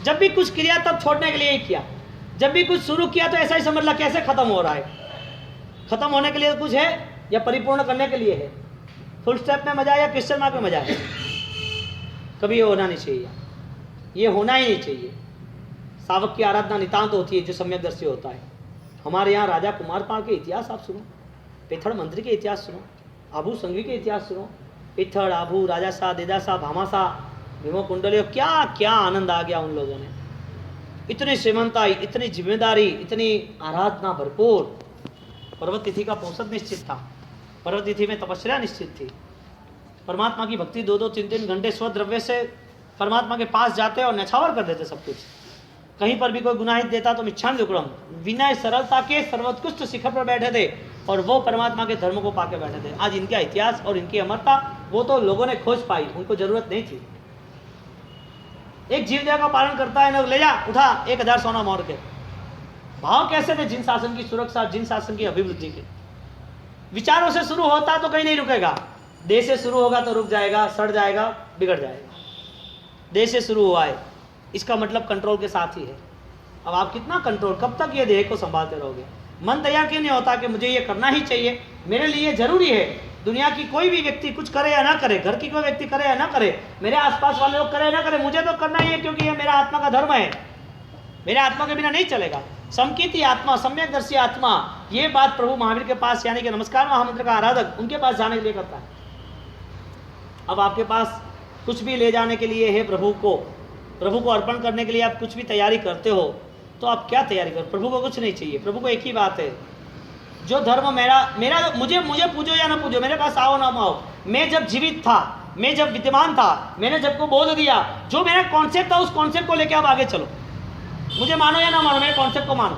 जब भी कुछ किया तब छोड़ने के लिए ही किया, जब भी कुछ शुरू किया तो ऐसा ही समझ ला कैसे खत्म हो रहा है। खत्म होने के लिए कुछ है या परिपूर्ण करने के लिए है? फुल स्टॉप में मजा या क्वेश्चन मार्क में मजा है? कभी ये होना नहीं चाहिए, ये होना ही नहीं चाहिए। सावक की आराधना नितांत होती है जो सम्यकदर्शी होता है। हमारे यहाँ राजा कुमारपाल के इतिहास आप सुनो, पिथड़ मंत्री के इतिहास सुनो, आभू संघवी के इतिहास सुनो। पिथड़, आभू, राजा शाह, देदा शाह, भामा शाह, भीमो कुंडलियो, क्या क्या आनंद आ गया उन लोगों ने। इतनी श्रीमंताई, इतनी जिम्मेदारी, इतनी आराधना भरपूर। पर्वत तिथि का पोषद निश्चित था, पर्वत तिथि में तपस्या निश्चित थी। परमात्मा की भक्ति 2-2, 3-3 घंटे स्वद्रव्य से परमात्मा के पास जाते और न्यछावर कर देते सब कुछ। कहीं पर भी कोई गुनाहित देता तो मिच्छामि दुक्कडम, विनय सरलता के सर्वोत्कृष्ट शिखर पर बैठे थे और वो परमात्मा के धर्म को पाके बैठे थे। आज इनका इतिहास और इनकी अमरता वो तो लोगों ने खोज पाई, उनको जरूरत नहीं थी। एक जीवदया का पालन करता है ना, ले जा उठा 1000 सोना मोड़ के। भाव कैसे थे? जिन शासन की सुरक्षा, जिन शासन की अभिवृद्धि के विचारों से शुरू होता तो कहीं नहीं रुकेगा। देश से शुरू होगा तो रुक जाएगा, सड़ जाएगा, बिगड़ जाएगा। देश से शुरू हुआ है, इसका मतलब कंट्रोल के साथ ही है। अब आप कितना कंट्रोल, कब तक ये देह को संभालते रहोगे? मन तैयार क्यों नहीं होता कि मुझे ये करना ही चाहिए, मेरे लिए जरूरी है। दुनिया की कोई भी व्यक्ति कुछ करे या ना करे, घर की कोई व्यक्ति करे या ना करे, मेरे आसपास वाले लोग करे या ना करे, मुझे तो करना ही है क्योंकि ये मेरा आत्मा का धर्म है। मेरे आत्मा के बिना नहीं चलेगा। समकीर्ति आत्मा, सम्यकदर्शी आत्मा, ये बात प्रभु महावीर के पास यानी कि नमस्कार महामंत्र का आराधक उनके पास जाने के लिए करता है। अब आपके पास कुछ भी ले जाने के लिए है, प्रभु को अर्पण करने के लिए आप कुछ भी तैयारी करते हो तो आप क्या तैयारी करो? प्रभु को कुछ नहीं चाहिए। प्रभु को एक ही बात है, जो धर्म मेरा मुझे पूजो या ना पूजो, मेरे पास आओ ना आओ, मैं जब जीवित था, मैं जब विद्यमान था, मैंने जब को बोध दिया, जो मेरा कॉन्सेप्ट था उस कॉन्सेप्ट को लेकर आप आगे चलो। मुझे मानो या ना मानो, मेरे कॉन्सेप्ट को मानो।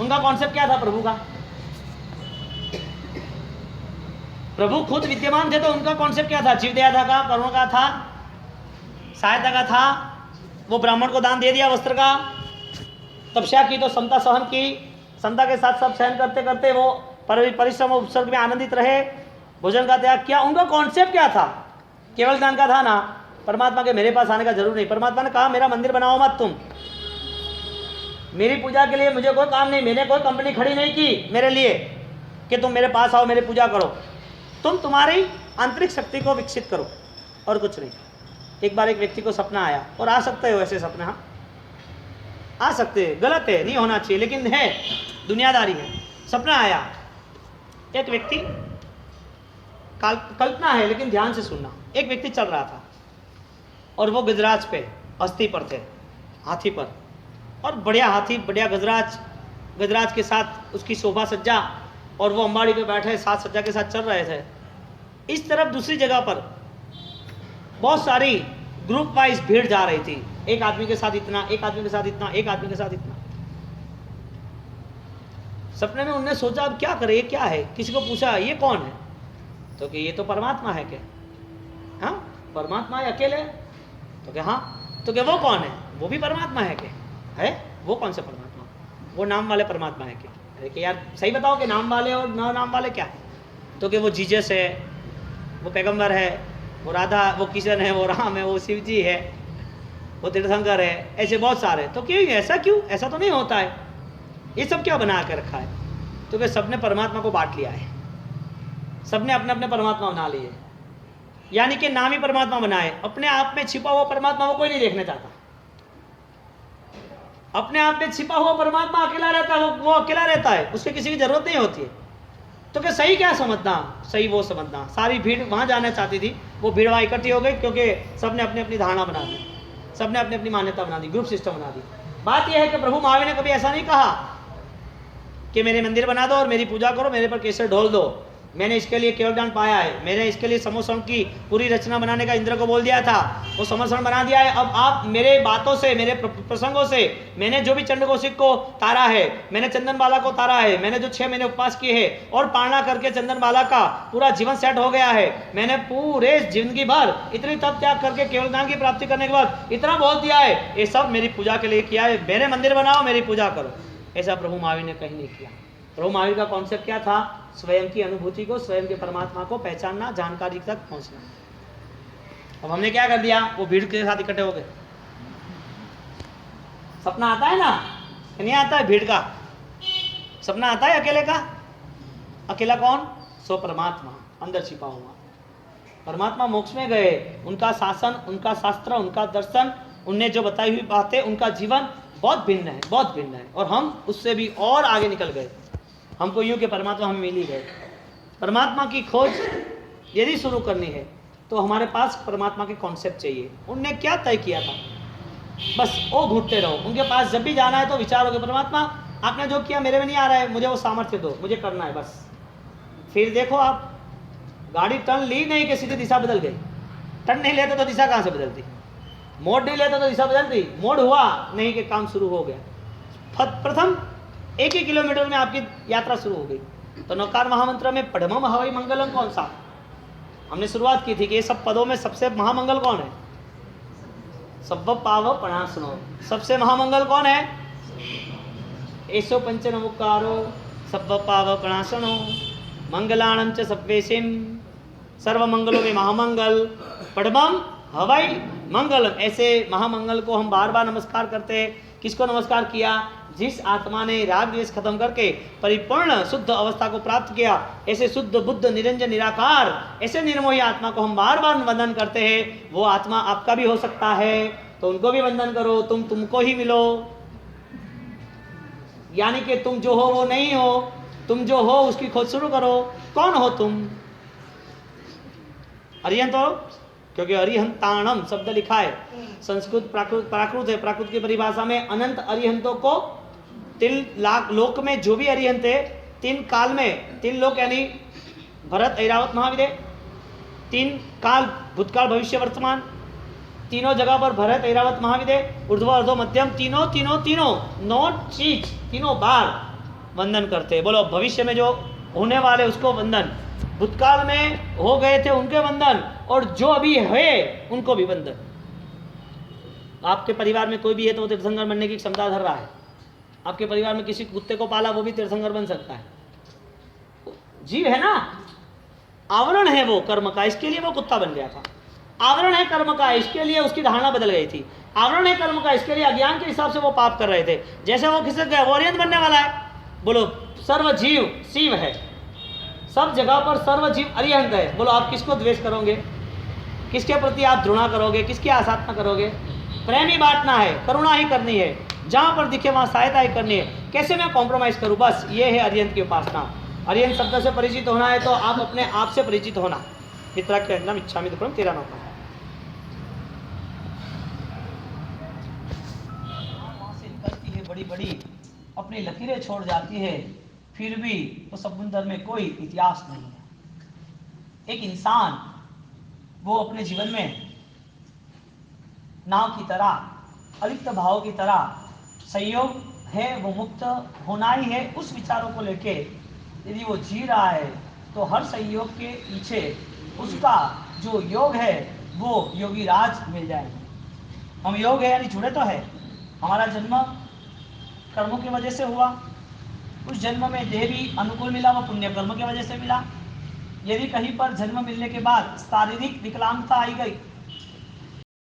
उनका कॉन्सेप्ट क्या था प्रभु का? प्रभु खुद विद्यमान थे तो उनका कॉन्सेप्ट क्या था? जीवदया था, करुणा का था, सहायता का था। वो ब्राह्मण को दान दे दिया वस्त्र का, तपस्या की तो समता सहन की, समता के साथ सब सहन करते करते वो परिश्रम और उपसर्ग में आनंदित रहे, भोजन का त्याग किया। उनका कॉन्सेप्ट क्या था? केवल दान का था ना, परमात्मा के मेरे पास आने का जरूर नहीं। परमात्मा ने कहा मेरा मंदिर बनाओ मत तुम, मेरी पूजा के लिए मुझे कोई काम नहीं, मैंने कोई कंपनी खड़ी नहीं की मेरे लिए कि तुम मेरे पास आओ, मेरी पूजा करो। तुम तुम्हारी आंतरिक शक्ति को विकसित करो और कुछ नहीं। एक बार एक व्यक्ति को सपना आया, और आ सकते हो ऐसे सपने, हाँ आ सकते हैं, गलत है, नहीं होना चाहिए, लेकिन है। दुनियादारी है। सपना आया, एक व्यक्ति, कल्पना है लेकिन ध्यान से सुनना, एक व्यक्ति चल रहा था और वो गजराज पे अस्थि पर थे, हाथी पर, और बढ़िया हाथी, बढ़िया गजराज के साथ उसकी शोभा सज्जा, और वो अंबाड़ी पे बैठे साथ सज्जा के साथ चल रहे थे। इस तरफ दूसरी जगह पर बहुत सारी ग्रुप वाइज भीड़ जा रही थी, एक आदमी के साथ इतना, एक आदमी के साथ इतना, एक आदमी के साथ इतना। सपने में उन्होंने सोचा अब क्या करे, ये क्या है, किसी को पूछा ये कौन है, तो कि ये तो परमात्मा है। क्या हाँ परमात्मा है अकेले? तो क्या हाँ। तो क्या वो कौन है? वो भी परमात्मा है। क्या है? वो कौन से परमात्मा? वो नाम वाले परमात्मा है। क्या अरे कि यार सही बताओ कि नाम वाले और न नाम वाले क्या है? तो कि वो जीसस है, वो पैगंबर है, वो राधा, वो किशन है, वो राम है, वो शिव जी है, वो तीर्थंकर है, ऐसे बहुत सारे। तो क्यों ऐसा, क्यों ऐसा तो नहीं होता है, ये सब क्या बना कर रखा है? तो वे सबने परमात्मा को बांट लिया है, सबने अपने अपने परमात्मा बना लिए, यानी कि नाम ही परमात्मा बनाए। अपने आप में छिपा हुआ परमात्मा वो कोई नहीं देखना चाहता। अपने आप में छिपा हुआ परमात्मा अकेला रहता है, वो अकेला रहता है, उसके किसी की जरूरत नहीं होती है। तो क्या सही क्या समझना? सही वो समझना। सारी भीड़ वहां जाना चाहती थी, वो भीड़ वहां इकट्ठी हो गई क्योंकि सबने अपनी अपनी धारणा बना दी, सबने अपनी अपनी मान्यता बना दी, ग्रुप सिस्टम बना दी। बात यह है कि प्रभु महावीर ने कभी ऐसा नहीं कहा कि मेरे मंदिर बना दो और मेरी पूजा करो, मेरे पर केसर ढोल दो, मैंने इसके लिए केवल दान पाया है, मैंने इसके लिए समोसण की पूरी रचना बनाने का इंद्र को बोल दिया था, वो समोसण बना दिया है। अब आप मेरे बातों से, मेरे प्रसंगों से, मैंने जो भी चंद्रकौशिक को तारा है, मैंने चंदनबाला को तारा है, मैंने जो 6 महीने उपवास किए हैं और पालना करके चंदनबाला का पूरा जीवन सेट हो गया है, मैंने पूरे जिंदगी भर इतनी तप त्याग करके केवल दान की प्राप्ति करने के बाद इतना बोल दिया है, ये सब मेरी पूजा के लिए किया है, मेरे मंदिर बनाओ, मेरी पूजा करो। ऐसा प्रभु महावीर ने कहीं नहीं किया। प्रभु महावीर का कॉन्सेप्ट क्या था? स्वयं की अनुभूति को, स्वयं के परमात्मा को पहचानना, जानकारी तक पहुंचना। अब हमने क्या कर दिया? वो भीड़ के साथ इकट्ठे हो गए। सपना आता है ना, नहीं आता है? भीड़ का सपना आता है, अकेले का? अकेला कौन? सो परमात्मा अंदर छिपा हुआ परमात्मा। मोक्ष में गए, उनका शासन, उनका शास्त्र, उनका दर्शन, उनने जो बताई हुई बातें, उनका जीवन बहुत भिन्न है, बहुत भिन्न है, और हम उससे भी और आगे निकल गए। हमको यूं कि परमात्मा हम मिल ही गए। परमात्मा की खोज यदि शुरू करनी है तो हमारे पास परमात्मा के कॉन्सेप्ट चाहिए। उनने क्या तय किया था, बस वो ढूंढते रहो। उनके पास जब भी जाना है तो विचारोगे परमात्मा आपने जो किया मेरे में नहीं आ रहा है, मुझे वो सामर्थ्य दो, मुझे करना है बस। फिर देखो आप गाड़ी टर्न ली नहीं कि सीधी दिशा बदल गई। टर्न नहीं लेते तो दिशा कहाँ से बदलती? मोड़ नहीं लेते तो दिशा बदलती? मोड़ हुआ नहीं कि काम शुरू हो गया। प्रथम 1 किलोमीटर में आपकी यात्रा शुरू हो गई। तो नौकार महामंत्र में पढ़मम हवाई मंगलम कौन सा? हमने शुरुआत की थी कि ये सब पदों में सबसे महामंगल कौन है? सब्ब पाव पणासनो। सबसे महामंगल कौन है? ऐसो पंच नमुकारो सब्ब पाव पणासनो मंगलाणम च सब्वेशिम सर्व मंगलों में महामंगल पढ़मम हवाई मंगलम। ऐसे महामंगल को हम बार बार नमस्कार करते हैं। किसको नमस्कार किया? जिस आत्मा ने राग द्वेष खत्म करके परिपूर्ण शुद्ध अवस्था को प्राप्त किया। ऐसे शुद्ध बुद्ध निरंजन निराकार, ऐसे निर्मोही आत्मा को हम बार बार वंदन करते हैं। वो आत्मा आपका भी हो सकता है तो उनको भी वंदन करो, तुमको ही मिलो। यानी कि तुम जो हो वो नहीं हो, तुम जो हो उसकी खोज शुरू करो। कौन हो तुम? अरिहंत हो, क्योंकि अरिहंताणम शब्द लिखा है, संस्कृत प्राकृत है। प्राकृत की परिभाषा में अनंत अरिहंतों को 3 लाख लोक में जो भी अरिहंत है, 3 काल में, 3 लोक यानी भरत ऐरावत महाविदे, 3 काल भूतकाल भविष्य वर्तमान, तीनों जगह पर भरत ऐरावत महाविदे, ऊर्ध्व अर्धो मध्यम, तीनों 9 चीज, तीनों बार वंदन करते हैं। बोलो भविष्य में जो होने वाले उसको वंदन, भूतकाल में हो गए थे उनके वंदन, और जो अभी है उनको भी वंदन। आपके परिवार में कोई भी है तो वो तीर्थंकर बनने की क्षमता धर रहा है। आपके परिवार में किसी कुत्ते को पाला, वो भी तीर्थंकर बन सकता है। जीव है ना, आवरण है वो कर्म का, इसके लिए वो कुत्ता बन गया था। आवरण है कर्म का, इसके लिए उसकी धारणा बदल गई थी। आवरण है कर्म का, इसके लिए अज्ञान के हिसाब से वो पाप कर रहे थे। जैसे वो खिसक गया, वो अरिहंत बनने वाला है। बोलो सर्व जीव शिव है, सब जगह पर सर्व जीव अरिहंत है। बोलो आप किसको द्वेष करोगे? किसके प्रति आप घृणा करोगे? किसकी आसाधना करोगे? प्रेम ही बांटना है, करुणा ही करनी है। जहाँ पर दिखे वहाँ सहायता ही करनी है। कैसे मैं कॉम्प्रोमाइज़ करूँ, बस ये है अरिहंत की उपासना। अरिहंत शब्द से परिचित होना है तो आप अपने आप से परिचित होना। मित्रा के नाम इच्छामि दुक्कड़म 13 नंबर। वहाँ से निकलती है बड़ी बड़ी अपनी लकीरें छोड़ जाती है, फिर भी तो समुद्र में कोई इतिहास नहीं है। एक इंसान वो अपने जीवन में नाव की तरह अलिप्त भाव की तरह संयोग है, वो मुक्त होना ही है, उस विचारों को लेके यदि वो जी रहा है तो हर संयोग के पीछे उसका जो योग है वो योगी राज मिल जाएगा। हम योग है यानी जुड़े तो है, हमारा जन्म कर्मों की वजह से हुआ, उस जन्म में देह भी अनुकूल मिला, वो पुण्य कर्म की वजह से मिला। यदि कहीं पर जन्म मिलने के बाद शारीरिक विकलांगता आई गई